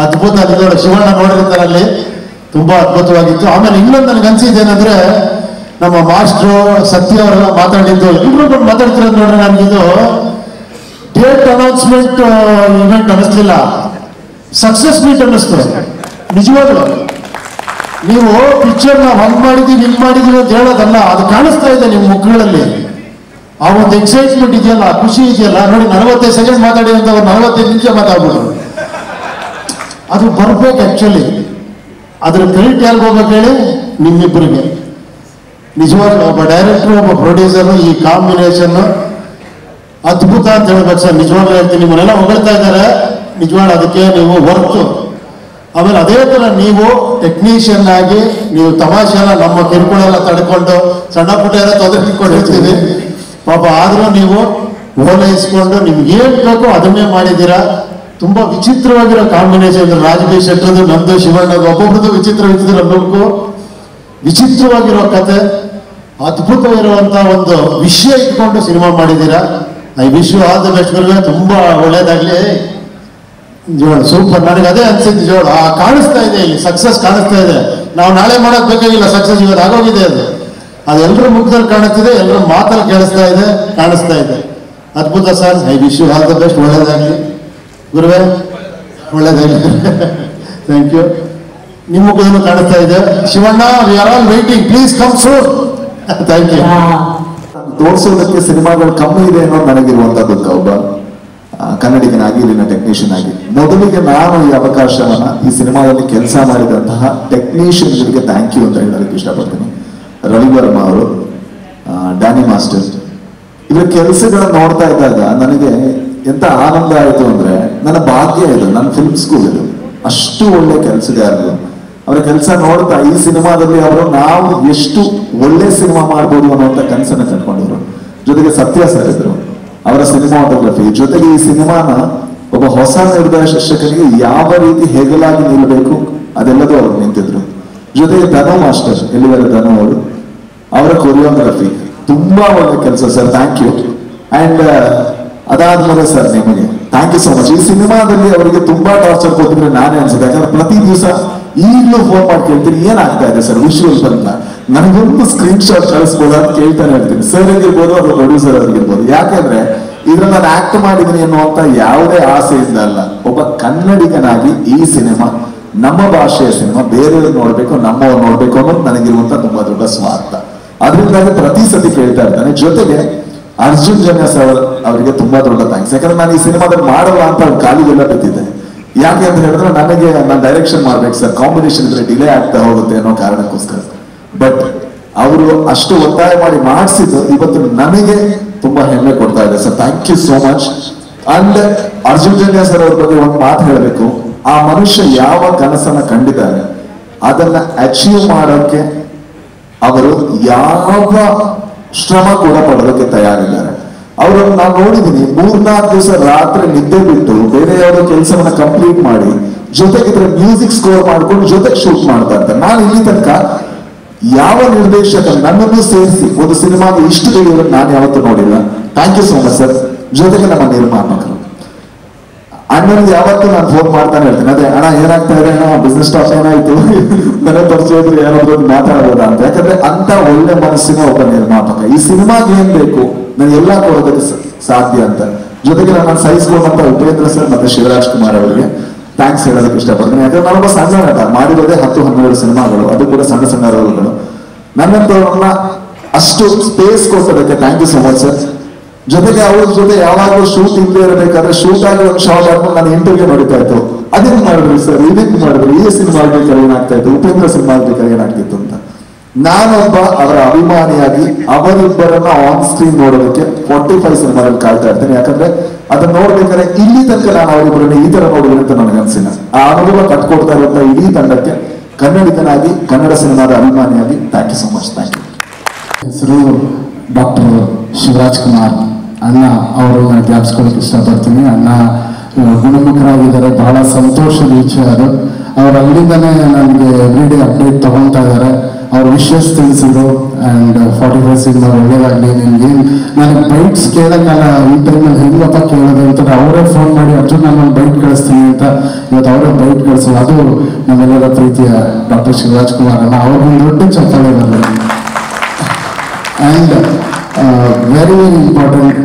ಅದ್ಭುತ. ಅಲ್ಲಿ ಶಿವಣ್ಣ ನೋಡಿರ್ತಾರೆ ಅಲ್ಲಿ, ತುಂಬಾ ಅದ್ಭುತವಾಗಿತ್ತು. ಆಮೇಲೆ ಇನ್ನೊಂದು ನನಗೆ ಅನ್ಸಿದ್ದೇನೆಂದ್ರೆ, ನಮ್ಮ ಮಾಸ್ಟ್ರು ಸತ್ಯ ಅವರೆಲ್ಲ ಮಾತಾಡಿದ್ದು ಇಬ್ರು ಮಾತಾಡ್ತಿರೋದು ನೋಡ್ರೆ ನನಗಿದು ಡೇಟ್ ಅನೌನ್ಸ್ಮೆಂಟ್ ಇವೆಂಟ್ ಅನ್ನಿಸ್ಲಿಲ್ಲ, ಸಕ್ಸಸ್ ಮೀಟ್ ಅನ್ನಿಸ್ತು ನಿಜವಾಗ್ಲು. ನೀವು ಪಿಕ್ಚರ್ನ ಹಂಗ್ ಮಾಡಿದೀವಿ ಹಿಂಗ್ ಮಾಡಿದೀವಿ ಅಂತ ಹೇಳೋದಲ್ಲ, ಅದು ಕಾಣಿಸ್ತಾ ಇದೆ ನಿಮ್ಮ ಮುಖಗಳಲ್ಲಿ. ಆ ಒಂದು ಎಕ್ಸೈಟ್ಮೆಂಟ್ ಇದೆಯಲ್ಲ, ಖುಷಿ ಇದೆಯಲ್ಲ. ನೋಡಿ 45 ಸೆಕೆಂಡ್ ಮಾತಾಡಿ ಅಂತ 45 ನಿಮಿಷ ಮಾತಾಡ್ಬಿಟ್ರು. ಅದು ಬರ್ಬೇಕು ಆಕ್ಚುಲಿ. ಅದ್ರ ಕ್ರೆಡಿಟ್ ಯಾರಿಗೆ ಹೋಗ್ಬೇಕು ಹೇಳಿ? ನಿಮ್ಮಿಬ್ಬರಿಗೆ. ನಿಜವಾಗ್ಲೂ ಒಬ್ಬ ಡೈರೆಕ್ಟರ್, ಒಬ್ಬ ಪ್ರೊಡ್ಯೂಸರ್, ಈ ಕಾಂಬಿನೇಷನ್ ಅದ್ಭುತ ಅಂತ ಹೇಳ್ಬೇಕು ಸರ್. ನಿಜವಾಗ್ಲೂ ಹೇಳ್ತೀನಿ, ನಿಮ್ಮನ್ನೆಲ್ಲ ಹೊಗಳ್ತಾ ಇದ್ದಾರೆ, ನಿಜವಾಗ್ಲೂ ಅದಕ್ಕೆ ನೀವು ವರ್ತು. ಆಮೇಲೆ ಅದೇ ತರ ನೀವು ಟೆಕ್ನಿಷಿಯನ್ ಆಗಿ ನೀವು ತಮಾಷೆಲ್ಲ ನಮ್ಮ ಕಿರುಕುಳೆಲ್ಲ ತಡ್ಕೊಂಡು ಸಣ್ಣ ಪುಟ್ಟ ಎಲ್ಲ ತೊಂದರೆ ಇಟ್ಕೊಂಡಿರ್ತೀವಿ ಪಾಪ. ಆದ್ರೂ ನೀವು ಓಲೈಸ್ಕೊಂಡು ನಿಮ್ಗೆ ಏನ್ ಬೇಕೋ ಅದನ್ನೇ ಮಾಡಿದ್ದೀರಾ. ತುಂಬಾ ವಿಚಿತ್ರವಾಗಿರೋ ಕಾಂಬಿನೇಷನ್. ರಾಜ್ಬಿ ಶೆಟ್ಟರ್ದು, ನಮ್ದು, ಶಿವಣ್ಣದು, ಒಬ್ಬೊಬ್ರದ್ದು ವಿಚಿತ್ರ ನಮಗೂ ವಿಚಿತ್ರವಾಗಿರೋ ಕತೆ, ಅದ್ಭುತವಿರುವಂತ ಒಂದು ವಿಷಯ ಇಟ್ಕೊಂಡು ಸಿನಿಮಾ ಮಾಡಿದ್ದೀರಾ. I wish you all the best. ತುಂಬಾ ಒಳ್ಳೇದಾಗ್ಲಿ. ಜೋಳ ಸೂಪರ್. ನನಗೆ ಅದೇ ಅನ್ಸಿದ್ದು ಜೋಳ ಕಾಣಿಸ್ತಾ ಇದೆ, ಇಲ್ಲಿ ಸಕ್ಸಸ್ ಕಾಣಿಸ್ತಾ ಇದೆ. ನಾವು ನಾಳೆ ಮಾಡೋದು ಬೇಕಾಗಿಲ್ಲ, ಸಕ್ಸಸ್ ಇವತ್ತು ಆಗೋಗಿದೆ. ಅದು ಎಲ್ಲರ ಮುಖದಲ್ಲಿ ಕಾಣಿಸ್ತಿದೆ, ಎಲ್ಲರ ಮಾತಲ್ಲಿ ಕಾಣಿಸ್ತಾ ಇದೆ. ಅದ್ಭುತ sir. I wish you all the best. ಒಳ್ಳೇದಾಗಲಿ ಗುರುವೇ, ಒಳ್ಳೇದಾಗಲಿ. Thank you. ನಿಮ್ಮ ಮುಖದಲ್ಲೂ ಕಾಣಿಸ್ತಾ ಇದೆ. Shivanna, we are all waiting, please come soon. Thank you. ತೋರಿಸೋದಕ್ಕೆ ಸಿನಿಮಾಗಳು ಕಮ್ಮಿ ಇದೆ ಅನ್ನೋದು ನನಗಿರುವಂತದ್ದು. ಒಬ್ಬ ಕನ್ನಡಿಗನಾಗಿ, ಇಲ್ಲಿನ ಟೆಕ್ನಿಷಿಯನ್ ಆಗಿ ಮೊದಲಿಗೆ ನಾನು ಈ ಅವಕಾಶವನ್ನ ಈ ಸಿನಿಮಾದಲ್ಲಿ ಕೆಲಸ ಮಾಡಿದಂತಹ ಟೆಕ್ನಿಷಿಯನ್ಗಳಿಗೆ ಥ್ಯಾಂಕ್ ಯು ಅಂತ ಹೇಳೋದಕ್ಕೆ ಇಷ್ಟಪಡ್ತೀನಿ. ರವಿ ವರ್ಮಾ ಅವರು, ಡ್ಯಾನಿ ಮಾಸ್ಟರ್, ಇವರ ಕೆಲಸಗಳನ್ನ ನೋಡ್ತಾ ಇದ್ದಾಗ ನನಗೆ ಎಂತ ಆನಂದ ಆಯಿತು ಅಂದ್ರೆ, ನನ್ನ ಭಾಗ್ಯ ಇದು, ನನ್ನ ಫಿಲ್ಮ್ ಸ್ಕೂಲ್ ಇದು. ಅಷ್ಟು ಒಳ್ಳೆ ಕೆಲಸಗಾರರು. ಅವರ ಕೆಲಸ ನೋಡ್ತಾ ಈ ಸಿನಿಮಾದಲ್ಲಿ ಅವರು ನಾವು ಎಷ್ಟು ಒಳ್ಳೆ ಸಿನಿಮಾ ಮಾಡ್ಬೋದು ಅನ್ನೋಂಥ ಕನಸನ್ನ ಕಂಡುಕೊಂಡವರು. ಜೊತೆಗೆ ಸತ್ಯ ಸರ್ ಇದ್ರು, ಅವರ ಸಿನಿಮಾಟೋಗ್ರಫಿ, ಜೊತೆಗೆ ಈ ಸಿನಿಮಾನ ಒಬ್ಬ ಹೊಸ ನಿರ್ದೇಶಕನಿಗೆ ಯಾವ ರೀತಿ ಹೆಗಲಾಗಿ ನಿಲ್ಲಬೇಕು ಅದೆಲ್ಲದೂ ಅವರು ನಿಂತಿದ್ರು. ಜೊತೆಗೆ ಧನು ಮಾಸ್ಟರ್, ಎಲ್ಲಿವರೆ ಧನು ಅವರು, ಅವರ ಕೊರಿಯೋಗ್ರಫಿ ತುಂಬಾ ಒಳ್ಳೆ ಕೆಲಸ ಸರ್. Thank you. ಅಂಡ್ ಅದಾದ್ಮೇಲೆ ಸರ್ ನಿಮಗೆ ಥ್ಯಾಂಕ್ ಯು ಸೋ ಮಚ್. ಈ ಸಿನಿಮಾದಲ್ಲಿ ಅವರಿಗೆ ತುಂಬಾ ಟಾರ್ಚರ್ ಕೊಟ್ಟಿದ್ರೆ ನಾನೇ ಅನ್ಸುತ್ತೆ. ಯಾಕಂದ್ರೆ ಪ್ರತಿ ದಿವಸ ಈಗಲೂ ಫೋನ್ ಮಾಡಿ ಕೇಳ್ತೀನಿ, ಏನಾಗ್ತಾ ಇದೆ ಸರ್ ವಿಷುವಲ್ ಬಂದ, ನನಗೊಂದು ಸ್ಕ್ರೀನ್ ಶಾಟ್ ಕಳಿಸ್ಬೋದು ಅಂತ ಕೇಳ್ತಾನೆ ಇರ್ತೀನಿ. ಸರ್ ಆಗಿರ್ಬೋದು, ಅದು ಪ್ರೊಡ್ಯೂಸರ್ ಆಗಿರ್ಬೋದು. ಯಾಕೆಂದ್ರೆ ಇದ್ರಲ್ಲಿ ನಾನು ಆಕ್ಟ್ ಮಾಡಿದೀನಿ ಅನ್ನುವಂತ ಯಾವುದೇ ಆಸೆಯಿಂದ ಅಲ್ಲ. ಒಬ್ಬ ಕನ್ನಡಿಗನಾಗಿ ಈ ಸಿನಿಮಾ ನಮ್ಮ ಭಾಷೆಯ ಸಿನಿಮಾ, ಬೇರೆಯವ್ರು ನೋಡ್ಬೇಕು, ನಮ್ಮವ್ರು ನೋಡ್ಬೇಕು ಅನ್ನೋದು ನನಗಿರುವಂತ ತುಂಬಾ ದೊಡ್ಡ ಸ್ವಾರ್ಥ. ಅದರಿಂದಾಗಿ ಪ್ರತಿ ಸತಿ ಕೇಳ್ತಾ ಇರ್ತಾನೆ. ಜೊತೆಗೆ ಅರ್ಜುನ್ ಜನ್ಯಾಸ್ ಅವರಿಗೆ ತುಂಬಾ ದೊಡ್ಡ ಥ್ಯಾಂಕ್ಸ್. ಯಾಕಂದ್ರೆ ನಾನು ಈ ಸಿನಿಮಾದಲ್ಲಿ ಮಾಡಲ್ಲ ಅಂತ ಅವ್ರ ಕಾಲಿಗೆಲ್ಲ ಬಿದ್ದಿದ್ದೆ. ಯಾಕೆ ಅಂತ ಹೇಳಿದ್ರೆ ನನಗೆ ನಾನು ಡೈರೆಕ್ಷನ್ ಮಾಡ್ಬೇಕು ಸರ್, ಕಾಂಬಿನೇಷನ್ ಇದ್ರೆ ಡಿಲೇ ಆಗ್ತಾ ಹೋಗುತ್ತೆ ಅನ್ನೋ ಕಾರಣಕ್ಕೋಸ್ಕರ. ಬಟ್ ಅವರು ಅಷ್ಟು ಒತ್ತಾಯ ಮಾಡಿ ಮಾಡಿಸಿದ್ದು ಇವತ್ತು ನನಗೆ ತುಂಬಾ ಹೆಮ್ಮೆ ಕೊಡ್ತಾ ಇದೆ sir. Thank you so much. And Arjun Janya sir ಅವ್ರ ಬಗ್ಗೆ ಒಂದು ಮಾತು ಹೇಳಬೇಕು. ಆ ಮನುಷ್ಯ ಯಾವ ಕನಸನ್ನ ಕಂಡಿದ್ದಾನೆ ಅದನ್ನ ಅಚೀವ್ ಮಾಡೋಕೆ ಅವರು ಯಾವ ಶ್ರಮ ಕೂಡ ಪಡೋದಕ್ಕೆ ತಯಾರಿದ್ದಾರೆ. ಅವರನ್ನು ನಾನು ನೋಡಿದ್ದೀನಿ, 3-4 ದಿವಸ ರಾತ್ರಿ ನಿದ್ದೆ ಬಿಟ್ಟು ಬೇರೆ ಯಾವುದೋ ಕೆಲಸವನ್ನ ಕಂಪ್ಲೀಟ್ ಮಾಡಿ, ಜೊತೆಗಿದ್ರೆ ಮ್ಯೂಸಿಕ್ ಸ್ಕೋರ್ ಮಾಡ್ಕೊಂಡು ಜೊತೆಗೆ ಶೂಟ್ ಮಾಡ್ತಾ ಇರ್ತಾರೆ. ನಾನು ಇಲ್ಲಿ ತನಕ ಯಾವ ನಿರ್ದೇಶಕ ನನ್ನನ್ನು ಸೇರಿಸಿ ಒಂದು ಸಿನಿಮಾಗೆ ಇಷ್ಟು ದುಡಿಯೋದನ್ನು ನಾನು ಯಾವತ್ತೂ ನೋಡಿಲ್ಲ. Thank you so much sir. ಜೊತೆಗೆ ನಮ್ಮ ನಿರ್ಮಾಪಕರು ಅಣ್ಣನಿಗೆ ಯಾವತ್ತೂ ನಾನು ಫೋನ್ ಮಾಡ್ತಾನೆ ಇರ್ತೀನಿ, ಅದೇ ಅಣ್ಣ ಏನಾಗ್ತಾ ಇದೆ, ಅಣ್ಣ ಬಿಸ್ನೆಸ್ ಸ್ಟಾಪ್ ಏನಾಯ್ತು, ಮನೆ ಪರಿಚಯ ಯಾರಾದ್ರೂ ಮಾತಾಡೋದ ಅಂತ. ಯಾಕಂದ್ರೆ ಅಂತ ಒಳ್ಳೆ ಮನಸ್ಸಿನ ಒಬ್ಬ ನಿರ್ಮಾಪಕ. ಈ ಸಿನಿಮಾಗೆ ಏನ್ ಬೇಕು ನಾನು ಎಲ್ಲಾ ಕೊಡೋದಕ್ಕೆ ಸಾಧ್ಯ ಅಂತ. ಜೊತೆಗೆ ನನ್ನ ಸಹಿಸ್ಕೊಂಡಂತ ಉಪೇಂದ್ರ ಸರ್ ಮತ್ತೆ ಶಿವರಾಜ್ ಕುಮಾರ್ ಅವರಿಗೆ ಥ್ಯಾಂಕ್ಸ್ ಹೇಳೋದಕ್ಕೆ ಇಷ್ಟಪಡ್ತೀನಿ. ಯಾಕಂದ್ರೆ ನಾನೊಬ್ಬ ಸಣ್ಣ ನಟ, ಮಾಡಿರೋದೇ 10-12 ಸಿನಿಮಾಗಳು, ಅದು ಕೂಡ ಸಣ್ಣ ಸಣ್ಣ ರೋಲ್ಗಳು. ನನ್ನಂತವ್ರನ್ನ ಅಷ್ಟು ಸ್ಪೇಸ್ ಕೊಟ್ಟೋದಕ್ಕೆ thank you so much sir. ಜೊತೆಗೆ ಅವ್ರ ಜೊತೆ ಯಾವಾಗಲೂ ಶೂಟ್ ಇಲ್ಲದೆ ಇರಬೇಕಾದ್ರೆ ಶೂಟ್ ಆಗಿ ಒಂದು ಶಾರ್ಟ್ ಆದ್ಮೇಲೆ ನಾನು ಇಂಟರ್ವ್ಯೂ ನಡೀತಾ ಇತ್ತು. ಅದನ್ನ ಮಾಡಿದ್ರಿ ಸರ್, ಇದಕ್ಕೆ ಮಾಡಿದ್ರಿ, ಈ ಸಿನಿಮಾ ಬೇಕಾದ್ರೆ ಏನಾಗ್ತಾ ಇತ್ತು, ಉಪೇಂದ್ರ ಸಿನಿಮಾ ಬೇಕಾದ್ರೆ ಏನಾಗ್ತಿತ್ತು ಅಂತ. ನಾನೊಬ್ಬ ಅವರ ಅಭಿಮಾನಿಯಾಗಿ ಅವರಿಬ್ಬರನ್ನ ಆನ್ ಸ್ಕ್ರೀನ್ ನೋಡೋದಕ್ಕೆ 45 ಸಿನಿಮಾದಲ್ಲಿ ಕಾಯ್ತಾ ಇರ್ತೇನೆ. ಯಾಕಂದ್ರೆ ಅದನ್ನ ನೋಡ್ಬೇಕಾದ್ರೆ ಇಲ್ಲಿ ತನಕ ನಾನು ಅವರಿಬ್ಬರನ್ನ ಈ ತರ ನೋಡಿದ್ರೆ ಅಂತ ನನಗೆ ಅನ್ಸಿಲ್ಲ. ಆ ಅನುಭವ ಕಟ್ಕೊಡ್ತಾ ಇರುವಂತ ಇಡೀ ತಂಡಕ್ಕೆ ಕನ್ನಡಿಗನಾಗಿ, ಕನ್ನಡ ಸಿನಿಮಾದ ಅಭಿಮಾನಿಯಾಗಿ thank you so much. Thank you. ಹೆಸರು ಡಾಕ್ಟರ್ ಶಿವರಾಜ್ ಕುಮಾರ್. ಅಣ್ಣ ಅವರು ನಾನು ಜ್ಞಾಪಿಸ್ಕೊಳ್ಳೋಕೆ ಇಷ್ಟಪಡ್ತೀನಿ. ಅಣ್ಣ ಗುಣಮುಖರಾಗಿದ್ದಾರೆ, ಬಹಳ ಸಂತೋಷದ ವಿಷಯ ಅದು. ಅವ್ರು ಅಲ್ಲಿಂದನೇ ನನಗೆ ಎವ್ರಿಡೇ ಅಪ್ಡೇಟ್ ತಗೊಳ್ತಾ ಇದ್ದಾರೆ. ಅವ್ರ ವಿಷಯಸ್ ತಿಳಿಸಿದ್ರು. ಆ್ಯಂಡ್ 45 ಸಿನಿಮಾ ಒಳ್ಳೇದಾಗಲಿ. ನಿಮ್ಗೆ ನನಗೆ ಬೈಟ್ಸ್ ಕೇಳೋಕ್ಕಲ್ಲ, ಈ ಟೈಮಲ್ಲಿ ಹೆಂಗಪ್ಪ ಕೇಳೋದು ಅಂತ ಅವರೇ ಫೋನ್ ಮಾಡಿ ಅರ್ಜುನ್ ನಾನು ಬೈಟ್ ಕಳಿಸ್ತೀನಿ ಅಂತ ಇವತ್ತು ಅವರೇ ಬೈಟ್ ಕಳಿಸೋದು. ಅದು ನಮ್ಮೆಲ್ಲರ ಪ್ರೀತಿಯ ಡಾಕ್ಟರ್ ಶಿವರಾಜ್ ಕುಮಾರ್ ಅಣ್ಣ. ಅವ್ರಿಗೊಂದು ದೊಡ್ಡ ಚಪ್ಪಾಳೆ ಬರಲಿ. ಆ್ಯಂಡ್ ವೆರಿ ವೆರಿ ಇಂಪಾರ್ಟೆಂಟ್,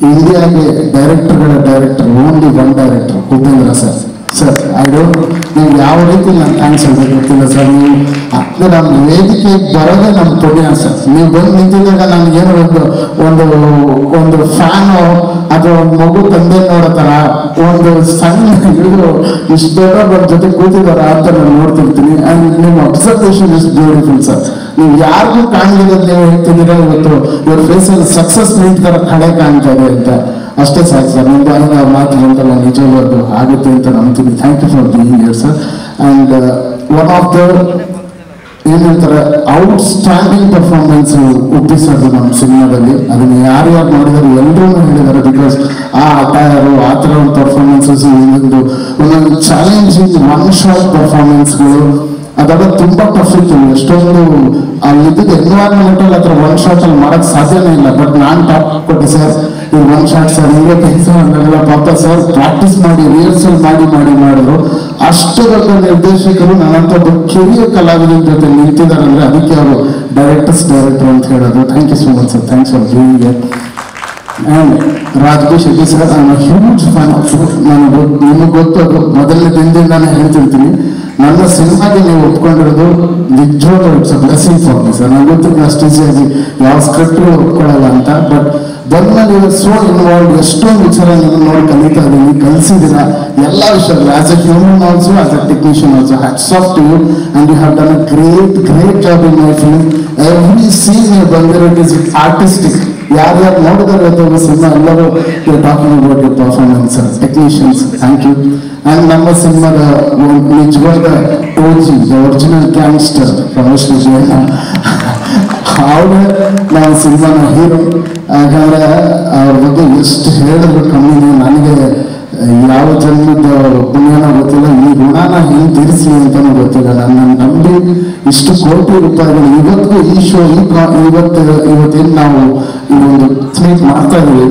ಇಂಡಿಯಾಗೆ ಡೈರೆಕ್ಟರ್ಗಳ director, only one director, Upendra sir. Sir I don't, ನೀವು ಯಾವ ರೀತಿ ನಾನು ಥ್ಯಾಂಕ್ಸ್ ಹೇಳ್ಬೇಕು ಗೊತ್ತಿಲ್ಲ ಸರ್. ನೀವು ನಮ್ಮ ವೇದಿಕೆಗೆ ಬರೋದೇ ನಮ್ಮ ಪುಣ್ಯ ಸರ್. ನೀವು ಬಂದು ನಿಂತಿದ್ದಾಗ ನನಗೇನೋ ಒಂದು ಫ್ಯಾನು ಅಥವಾ ಒಂದು ಮಗು ತಂದೆ ನೋಡೋ ಥರ ಒಂದು ಸಣ್ಣ ಹಿಡಿದು ಇಷ್ಟು ದೊಡ್ಡ ನಮ್ಮ ಜೊತೆ ಕೂತಿದಾರ ಅಂತ ನಾನು ನೋಡ್ತಿರ್ತೀನಿ. ಆ್ಯಂಡ್ ನಿಮ್ಮ ಅಬ್ಸರ್ವೇಷನ್ ಇಸ್ ಬ್ಯೂಟಿಫುಲ್ ಸರ್. ನೀವು ಯಾರಿಗೂ ಕಾಣಲಿಲ್ಲ ನೀವು ಹೇಳ್ತಿದ್ದೀರಾ, ಇವತ್ತು ಇವ್ರ ಫೇಸಲ್ಲಿ ಸಕ್ಸಸ್ ಮೀಟ್ ಥರ ಕಡೆ ಕಾಣ್ತಾ ಇದೆ ಅಂತ. ಅಷ್ಟೇ ಸಾಕು ಸರ್. ನಿಮ್ಮ ಬಾಯಿನ ಮಾತು ಅಂತಲ್ಲ, ನಿಜವಾಗ್ಲೂ ಅದು ಆಗುತ್ತೆ ಅಂತ ನಂಬ್ತೀನಿ. Thank you for being here sir. And one of the ಏನಂತಾರೆ ಔಟ್ಸ್ಟ್ಯಾಂಡಿಂಗ್ ಪರ್ಫಾರ್ಮೆನ್ಸ್ ಒಪ್ಪಿಸೋದು ನಮ್ಮ ಸಿನಿಮಾದಲ್ಲಿ. ಅದನ್ನ ಯಾರ್ಯಾರು ಮಾಡಿದಾರೆ ಎಲ್ಲರೂ ಹೇಳಿದ್ದಾರೆ. ಬಿಕಾಸ್ ಆ ಅಟೈರು, ಆ ಥರ ಒಂದು ಪರ್ಫಾರ್ಮೆನ್ಸಸ್, ಒಂದೊಂದು ಚಾಲೆಂಜಿಂಗ್ ಒನ್ ಶಾಟ್ ಪರ್ಫಾರ್ಮೆನ್ಸ್ಗಳು ಅದೆಲ್ಲ ತುಂಬಾ ಟಫ್ ಇತ್ತು. ಎಷ್ಟೊಂದು ಅಲ್ಲಿದ್ದ ಎನ್ವೈರನ್ಮೆಂಟ್ ಅಲ್ಲಿ ಹತ್ರ ಒನ್ ಶಾಟ್ ಅಲ್ಲಿ ಮಾಡಕ್ ಸಾಧ್ಯನೇ ಇಲ್ಲ. ಬಟ್ ನಾನ್ ಟಾಪ್ ಕೊಟ್ಟೆ ಸರ್, ಇದು ಒನ್ ಶಾಟ್ ಸರ್, ಹೀಗೆ ಕೆಲಸ ಅಂತಾರಲ್ಲ ಪಾಪ ಸರ್ ಪ್ರಾಕ್ಟೀಸ್ ಮಾಡಿ ರಿಹರ್ಸಲ್ ಮಾಡಿದ್ರು. ಅಷ್ಟು ದೊಡ್ಡ ನಿರ್ದೇಶಕರು ನನ್ನಂತ ಒಬ್ಬ ಕಿರಿಯ ಕಲಾವಿದರ ಜೊತೆ ನಿಂತಿದ್ದಾರೆ ಅಂದ್ರೆ ಅದಕ್ಕೆ ಅವರು ಡೈರೆಕ್ಟರ್ ಅಂತ ಹೇಳೋದು. Thank you so much sir, thanks for doing it. And Raj B Shetty sir, I am huge fan of you. ನಿಮಗೆ ಗೊತ್ತು, ಅದು ಮೊದಲನೇ ದಿನದಿಂದಾನೇ ಹೇಳ್ತಿರ್ತೀನಿ. ನನ್ನ ಸಿನಿಮಾಗೆ ನೀವು ಒಪ್ಕೊಂಡಿರೋದು ನಿಜವಾಗ್ಲೂ it's a blessing for me sir. ನನಗೆ ಗೊತ್ತಿಲ್ಲ ಅಷ್ಟು ಈಸಿಯಾಗಿ ಯಾವ ಸ್ಕ್ರಿಪ್ಟ್ಗಳು ಒಪ್ಕೊಳ್ಳಲ್ಲ ಅಂತ. ಬಟ್ ಬಂದ್ಮೇಲೆ ಇವಾಗ ಸೋ ಇನ್ವಾಲ್ವ್, ಎಷ್ಟೊಂದು ವಿಚಾರ ನೀವು ನೋಡಿ ಕಲಿತಾ ಇದ್ದೀನಿ, ಕಲಿಸಿದ್ದೀರಾ ಎಲ್ಲ ವಿಷಯಗಳು. As a human also, as a technician also, hats off to you. And you have done a great job in my film. Every scene ನೀವು ಬಂದಿರೋ ಇಟ್ ಇಸ್ ಆರ್ಟಿಸ್ಟಿಕ್. ಯಾರ್ಯಾರು ನೋಡಿದಾರೆ ಅಥವಾ ಸಿನಿಮಾ ಎಲ್ಲರೂ talking about your performance. Technicians thank you. And ನಮ್ಮ ಸಿನಿಮಾದ ನಿಜವಾದ ಟೋಜಿ, the original gangster Ramesh Vijayanna, ಅವರೇ ನಾವು ಸಿನಿಮಾನ ಹೀರೋ. ಯಾಕಂದ್ರೆ ಅವ್ರ ಬಗ್ಗೆ ಎಷ್ಟು ಹೇಳಿದ್ರು ಕಮ್ಮಿನೇ. ನನಗೆ ಯಾವ ಜನ್ಮದ ಪುಣ್ಯನ ಗೊತ್ತಿಲ್ಲ, ಈ ಋಣನ ಹೆಂಗೆ ತೀರಿಸಿ ಅಂತಾನು ಗೊತ್ತಿಲ್ಲ. ನನ್ನ ನಂಬಿ ಇಷ್ಟು ಕೋಟಿ ರೂಪಾಯಿಗಳು ಇವತ್ತು ಈ ಶೋ ಇವತ್ತೇನು ನಾವು ಈ ಒಂದು ಮೀಟ್ ಮಾಡ್ತಾ ಇದೀವಿ,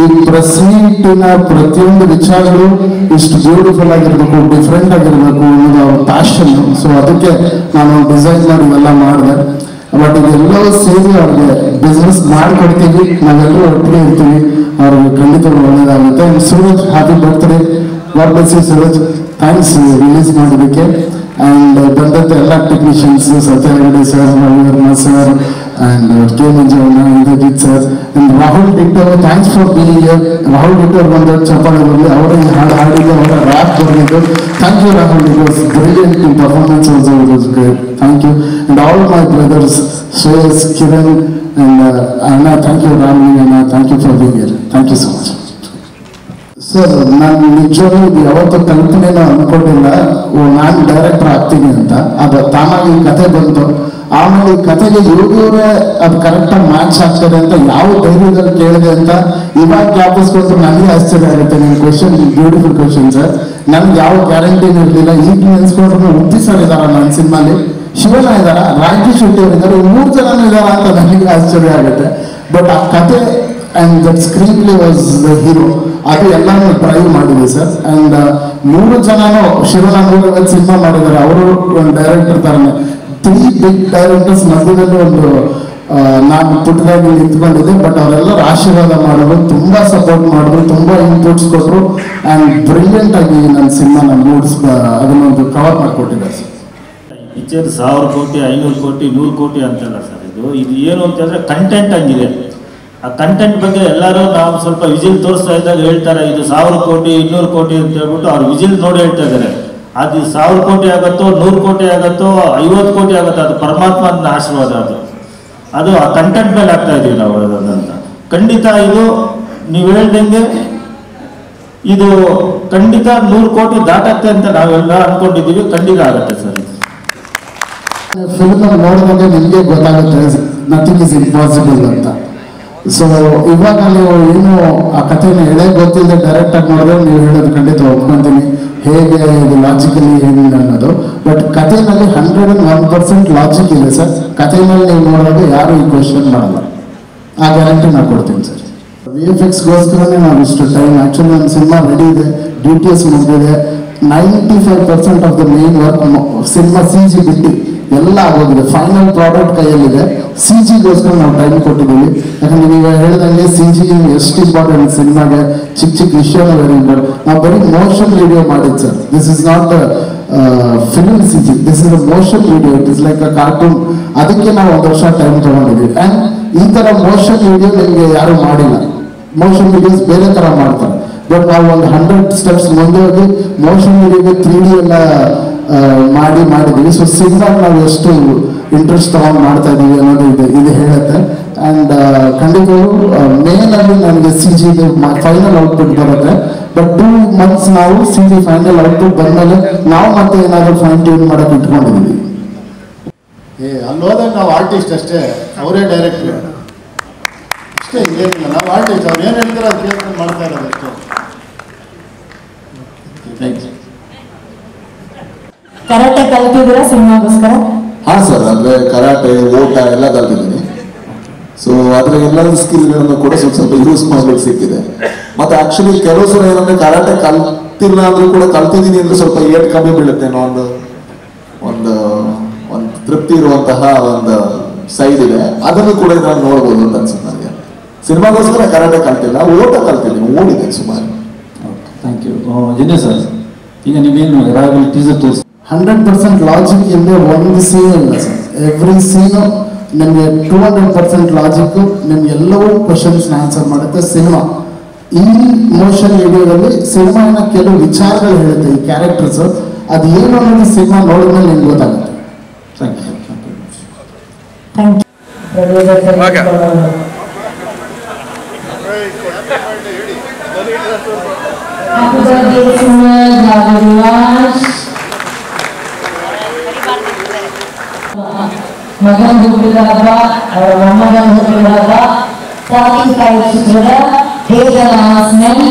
ಈ ಪ್ರೆಸ್ ಮೀಟಿನ ಪ್ರತಿಯೊಂದು ವಿಚಾರಗಳು ಇಷ್ಟು ಬ್ಯೂಟಿಫುಲ್ ಆಗಿರ್ಬೇಕು, ಡಿಫ್ರೆಂಟ್ ಆಗಿರ್ಬೇಕು ಅನ್ನೋದು ಅವ್ರ ಪ್ಯಾಷನ್. ಸೊ ಅದಕ್ಕೆ ನಾನು ಡಿಸೈನ್ ಮಾಡಿ ಇವೆಲ್ಲ ಮಾಡಿದೆ. ಬಟ್ ಇದೆಲ್ಲವೂ ಸೇರಿ ಅವ್ರಿಗೆ ಬಿಸ್ನೆಸ್ ಮಾಡಿಕೊಡ್ತೀವಿ, ನಾವೆಲ್ಲರೂ ಒಟ್ಟಿಗೆ ಇರ್ತೀವಿ, ಅವ್ರಿಗೆ ಖಂಡಿತ ಒಳ್ಳೇದಾಗುತ್ತೆ. Suraj, happy birthday. God bless you Suraj. Thanks release ಮಾಡೋದಕ್ಕೆ. ಆ್ಯಂಡ್ ಬಂದಂಥ ಎಲ್ಲ technicians, Satya Hegde sir, Ravivarma sir, and K Manjanna, Indrajit sir, and Rahul Dittar, thanks for being here. Rahul Dittar ಬಂದ ಚಪ್ಪಾಳೆ ಬರಲಿ, ಅವರೇ ಹಾಡು ಹಾಡಿದ್ದು, ಅವರ ರ್ಯಾಪ್ ಬರಲಿದ್ದು. Thank you Rahul, it was brilliant in performance also, it was great. Thank you. And all my brothers Shreyas, Kiran, and ಅಣ್ಣ, ಥ್ಯಾಂಕ್ ಯು. ರಾಮಿ ಅಣ್ಣ, thank you for being here. Thank you so much sir. ನಾನು ನಿಜವಾಗ್ಲೂ ಇದು ಯಾವತ್ತೂ ಕಲ್ಪನೆನೂ ಅಂದ್ಕೊಂಡಿಲ್ಲ ನಾನು director ಆಗ್ತೀನಿ ಅಂತ. ಅದು ತಾನಾಗಿ ಕತೆ ಬಂತು. ಆಮೇಲೆ ಈ ಕತೆಗೆ ಇವ್ರೇ ಅದು ಕರೆಕ್ಟಾಗಿ ಮ್ಯಾಚ್ ಆಗ್ತದೆ ಅಂತ ಯಾವ ಧೈರ್ಯದಲ್ಲಿ ಕೇಳಿದೆ ಅಂತ ಇವಾಗ ಜ್ಞಾಪಿಸ್ಕೊಂಡ್ರೆ ನನಗೆ ಆಶ್ಚರ್ಯ ಆಗುತ್ತೆ. ನಿಮ್ಮ ಕ್ವೆಶನ್ ಬ್ಯೂಟಿಫುಲ್ ಕ್ವೆಶನ್ ಸರ್. ನನ್ಗೆ ಯಾವ ಗ್ಯಾರಂಟಿನೂ ಇರಲಿಲ್ಲ. ಈಗ ನೆನ್ಸ್ಕೊಂಡ್ರು ಉತ್ತಿ ಸರ್ ಇದಾರ ನನ್ನ ಸಿನಿಮಾಲಿ, ಶಿವನ ಇದಾರ, ರಾಜ್ಬಿ ಶೆಟ್ಟಿ ಅವರಿದ್ದಾರೆ, 3 ಜನನೂ ಇದಾರ ಅಂತ ನನಗೆ ಆಶ್ಚರ್ಯ ಆಗುತ್ತೆ. ಬಟ್ ಆ ಕತೆ and that screen play was the hero, ಅದು ಎಲ್ಲಾನು ಟ್ರೈ ಮಾಡಿದೆ ಸರ್. ಆ್ಯಂಡ್ 3 ಜನನೂ ಶಿವನ 3 ಸಿನಿಮಾ ಮಾಡಿದ್ದಾರೆ. ಅವರು ಒಂದು ಡೈರೆಕ್ಟರ್ ತರನೇ 3 ಬಿಗ್ ಡೈರೆಕ್ಟರ್ಸ್ ಮಧ್ಯದಲ್ಲಿ ಒಂದು ನಾನು ಪುಟ್ಟದಾಗಿ ನಿಂತ್ಕೊಂಡಿದ್ದೆ. ಬಟ್ ಅವರೆಲ್ಲರೂ ಆಶೀರ್ವಾದ ಮಾಡಿದ್ರು, ತುಂಬಾ ಸಪೋರ್ಟ್ ಮಾಡಿದ್ರು, ತುಂಬಾ ಇನ್ಪುಟ್ಸ್ ಕೊಟ್ಟರು. ಆ್ಯಂಡ್ ಬ್ರಿಲಿಯಂಟ್ ಆಗಿ ನನ್ನ ಸಿನಿಮಾನ ಅದನ್ನೊಂದು ಕವರ್ ಮಾಡಿಕೊಟ್ಟಿದ್ದಾರೆ ಸರ್. ಪಿಕ್ಚರ್ 1000 ಕೋಟಿ, 500 ಕೋಟಿ, 100 ಕೋಟಿ ಅಂತಲ್ಲ ಸರ್. ಇದು ಏನು ಅಂತಂದ್ರೆ ಕಂಟೆಂಟ್ ಹಂಗಿದೆ. ಆ ಕಂಟೆಂಟ್ ಬಗ್ಗೆ ಎಲ್ಲರೂ ನಾವು ಸ್ವಲ್ಪ ವಿಜಿಲ್ ತೋರಿಸ್ತಾ ಇದ್ದಾಗ ಹೇಳ್ತಾರೆ ಇದು 1000 ಕೋಟಿ 200 ಕೋಟಿ ಅಂತ ಹೇಳ್ಬಿಟ್ಟು ಅವ್ರು ವಿಜಿಲ್ ನೋಡಿ ಹೇಳ್ತಾ ಇದ್ದಾರೆ. ಅದು 1000 ಕೋಟಿ ಆಗುತ್ತೋ 100 ಕೋಟಿ ಆಗುತ್ತೋ 50 ಕೋಟಿ ಆಗುತ್ತೋ ಅದು ಪರಮಾತ್ಮನ ಆಶೀರ್ವಾದ. ಅದು ಆ ಕಂಟೆಂಟ್ ಮೇಲೆ ಆಗ್ತಾ ಇದೀವಿ ನಾವು ಅಂತ. ಖಂಡಿತ ಇದು ನೀವು ಹೇಳ್ದಂಗೆ ಇದು ಖಂಡಿತ 100 ಕೋಟಿ ದಾಟತ್ತೆ ಅಂತ ನಾವೆಲ್ಲ ಅನ್ಕೊಂಡಿದ್ದೀವಿ. ಖಂಡಿತ ಆಗುತ್ತೆ ಸರ್. ಫಿಲ್ಮ್ ನೋಡಿದಾಗ ನಿಮಗೆ ಗೊತ್ತಾಗುತ್ತೆ ನಥಿಂಗ್ ಇಸ್ ಇಂಪಾಸಿಬಲ್ ಅಂತ. ಸೊ ಇವಾಗ ನೀವು ಏನು ಆ ಕಥೆನ ಹೇಳೇ ಗೊತ್ತಿಲ್ಲದೆ ಡೈರೆಕ್ಟ್ ಆಗಿ ನೋಡಿದ್ರೆ ನೀವು ಹೇಳೋದು ಖಂಡಿತ ಒಪ್ಕೊಂತೀನಿ, ಹೇಗೆ ಇದು ಲಾಜಿಕಲಿ ಏನಿಲ್ಲ ಅನ್ನೋದು. ಬಟ್ ಕಥೆನಲ್ಲಿ 101% ಲಾಜಿಕ್ ಇದೆ ಸರ್. ಕಥೆನಲ್ಲಿ ನೀವು ನೋಡೋದು ಯಾರು ಈ ಕ್ವಶನ್ ಮಾಡಲ್ಲ, ಆ ಗ್ಯಾರಂಟಿ ನಾನು ಕೊಡ್ತೀನಿ ಸರ್. VFX-ಗೋಸ್ಕರನೇ ನಾವು ಇಷ್ಟು ಟೈಮ್. ಆ್ಯಕ್ಚುಲಿ ನನ್ನ ಸಿನಿಮಾ ರೆಡಿ ಇದೆ, DTS ಮುಗಿದಿದೆ. 95% of the main work cinema CG ಬಿಟ್ಟು ಎಲ್ಲ ಆಗೋಗಿದೆ. ಫೈನಲ್ ಪ್ರಾಡಕ್ಟ್ ಕೈಯಲ್ಲಿದೆ. CG-ಗೋಸ್ಕರ ನಾವು ಟೈಮ್ ಕೊಟ್ಟಿದ್ದೀವಿ. ಯಾಕಂದ್ರೆ ನೀವು ಹೇಳಿದಂಗೆ CG ಎಷ್ಟು ಇಂಪಾರ್ಟೆಂಟ್ ಸಿನಿಮಾಗೆ. ಚಿಕ್ಕ ವಿಷಯನ ವೆರಿ ಇಂಪಾರ್ಟೆಂಟ್. ನಾವು ಬರೀ ಮೋಷನ್ ವಿಡಿಯೋ ಮಾಡಿದ್ದು sir. This is not film CG, this is a motion video. It is like a cartoon. ಅದಕ್ಕೆ ನಾವು 1 ವರ್ಷ ಟೈಮ್ ತಗೊಂಡಿದ್ದೀವಿ. ಆ್ಯಂಡ್ ಈ ಥರ ಮೋಷನ್ ವಿಡಿಯೋ ನಿಮಗೆ ಯಾರು ಮಾಡಿಲ್ಲ. ಮೋಷನ್ ವಿಡಿಯೋಸ್ ಬೇರೆ ಥರ ಮಾಡ್ತಾರೆ. ಬಟ್ ನಾವು ಒಂದು 100 ಸ್ಟೆಪ್ಸ್ ಮುಂದೆ ಹೋಗಿ ಮೋಷನ್ ವಿಡಿಯೋಗೆ 3D ಎಲ್ಲ ಮಾಡಿದ್ದೀವಿ. ಸೊ ಸಿನಿಮಾ ನಾವು ಎಷ್ಟು ಇಂಟ್ರೆಸ್ಟ್ ತಗೊಂಡು ಮಾಡ್ತಾ ಇದ್ದೀವಿ ಅನ್ನೋದು ಇದು ಹೇಳುತ್ತೆ. ಆ್ಯಂಡ್ ಖಂಡಿತವಾಗೂ ಮೇನಲ್ಲಿ ನನಗೆ CG ಫೈನಲ್ ಔಟ್ಪುಟ್ ಬರುತ್ತೆ. ಬಟ್ 2 months ನಾವು CG ಫೈನಲ್ ಔಟ್ಪುಟ್ ಬಂದಮೇಲೆ ನಾವು ಮತ್ತೆ ಏನಾದರೂ ಫೈನ್ ಟ್ಯೂನ್ ಮಾಡೋಕೆ ಇಟ್ಕೊಂಡಿದ್ದೀವಿ. ಅಲ್ಲೋದಾಗ ನಾವು ಆರ್ಟಿಸ್ಟ್ ಅಷ್ಟೇ, ಅವರೇ ಡೈರೆಕ್ಟ್ರು ಅಷ್ಟೇ. ಏನಿಲ್ಲ, ನಾವು ಆರ್ಟಿಸ್ಟ್. ಅವ್ರು ಏನು ಹೇಳ್ತಾರೆ ಅದು ಕೇಳ್ಕೊಂಡು ಮಾಡ್ತಾ ಇರೋದು ಅಷ್ಟೇ. ಕರಾಟೆ ಕಲ್ತಿದ್ದೀರಾ ಸಿನಿಮಾಗೋಸ್ಕರ? ಹಾ ಸರ್, ಅಂದ್ರೆ ಕರಾಟೆ, ಓಟ ಎಲ್ಲ ಕಲ್ತಿದ್ದೀನಿ. ಸೊ ಅದ್ರ ಎಲ್ಲ ಸ್ಕಿಲ್ಗಳನ್ನು ಕೂಡ ಸ್ವಲ್ಪ ಯೂಸ್ ಮಾಡ್ಲಿಕ್ಕೆ ಸಿಕ್ಕಿದೆ. ಮತ್ತೆ ಆಕ್ಚುಲಿ ಕೆಲವು ಸಲ ಏನಂದ್ರೆ ಕರಾಟೆ ಕಲ್ತಿಲ್ಲ ಅಂದ್ರೂ ಕೂಡ ಕಲ್ತಿದ್ದೀನಿ ಅಂದ್ರೆ ಸ್ವಲ್ಪ ಏಟ್ ಕಮ್ಮಿ ಬೀಳುತ್ತೆ ಅನ್ನೋ ಒಂದು ತೃಪ್ತಿ ಇರುವಂತಹ ಒಂದು ಸೈಡ್ ಇದೆ. ಅದನ್ನು ಕೂಡ ನಾನು ನೋಡ್ಬೋದು ಅಂತ ಅನ್ಸುತ್ತೆ ನನಗೆ. ಸಿನಿಮಾಗೋಸ್ಕರ ಕರಾಟೆ ಕಲ್ತಿಲ್ಲ, ಓಟ ಕಲ್ತಿದ್ದೀನಿ, ಓಡಿದೆ ಸುಮಾರು. Thank you. ಜನ್ಯ ಸರ್, ಈಗ ನೀವೇನು ಯಾವಾಗಲೂ ಟೀಸರ್ ತೋರಿಸಿ 100% ಲಾಜಿಕ್ ಇಲ್ಲದೆ ಒಂದು ಸೀನ್ ಇಲ್ಲ ಸರ್. ಎವ್ರಿ ಸೀನು ನಿಮಗೆ 200% ಲಾಜಿಕ್, ನಿಮ್ಗೆ ಎಲ್ಲವೂ ಕ್ವಶನ್ಸ್ ಆನ್ಸರ್ ಮಾಡುತ್ತೆ ಸಿನಿಮಾ. ಈ ಮೋಷನ್ ವಿಡಿಯೋದಲ್ಲಿ ಸಿನಿಮಾನ ಕೆಲವು ವಿಚಾರಗಳು ಹೇಳುತ್ತೆ ಈ ಕ್ಯಾರೆಕ್ಟರ್ಸ್. ಅದು ಏನು ಅನ್ನೋದು ಸಿನಿಮಾ ನೋಡಿದ್ಮೇಲೆ ನಿಮ್ಗೆ ಗೊತ್ತಾಗುತ್ತೆ. Thank you. ಥ್ಯಾಂಕ್ ಮಗನ ಹುಟ್ಟಿದ ಹಬ್ಬ, ಅವರ ಮೊಮ್ಮಗನ ಹುಟ್ಟಿದ ಹಬ್ಬ, 45 ಚಿತ್ರದ ಹೇಗೆ ಅನೌನ್ಸ್ಮೆಂಟ್.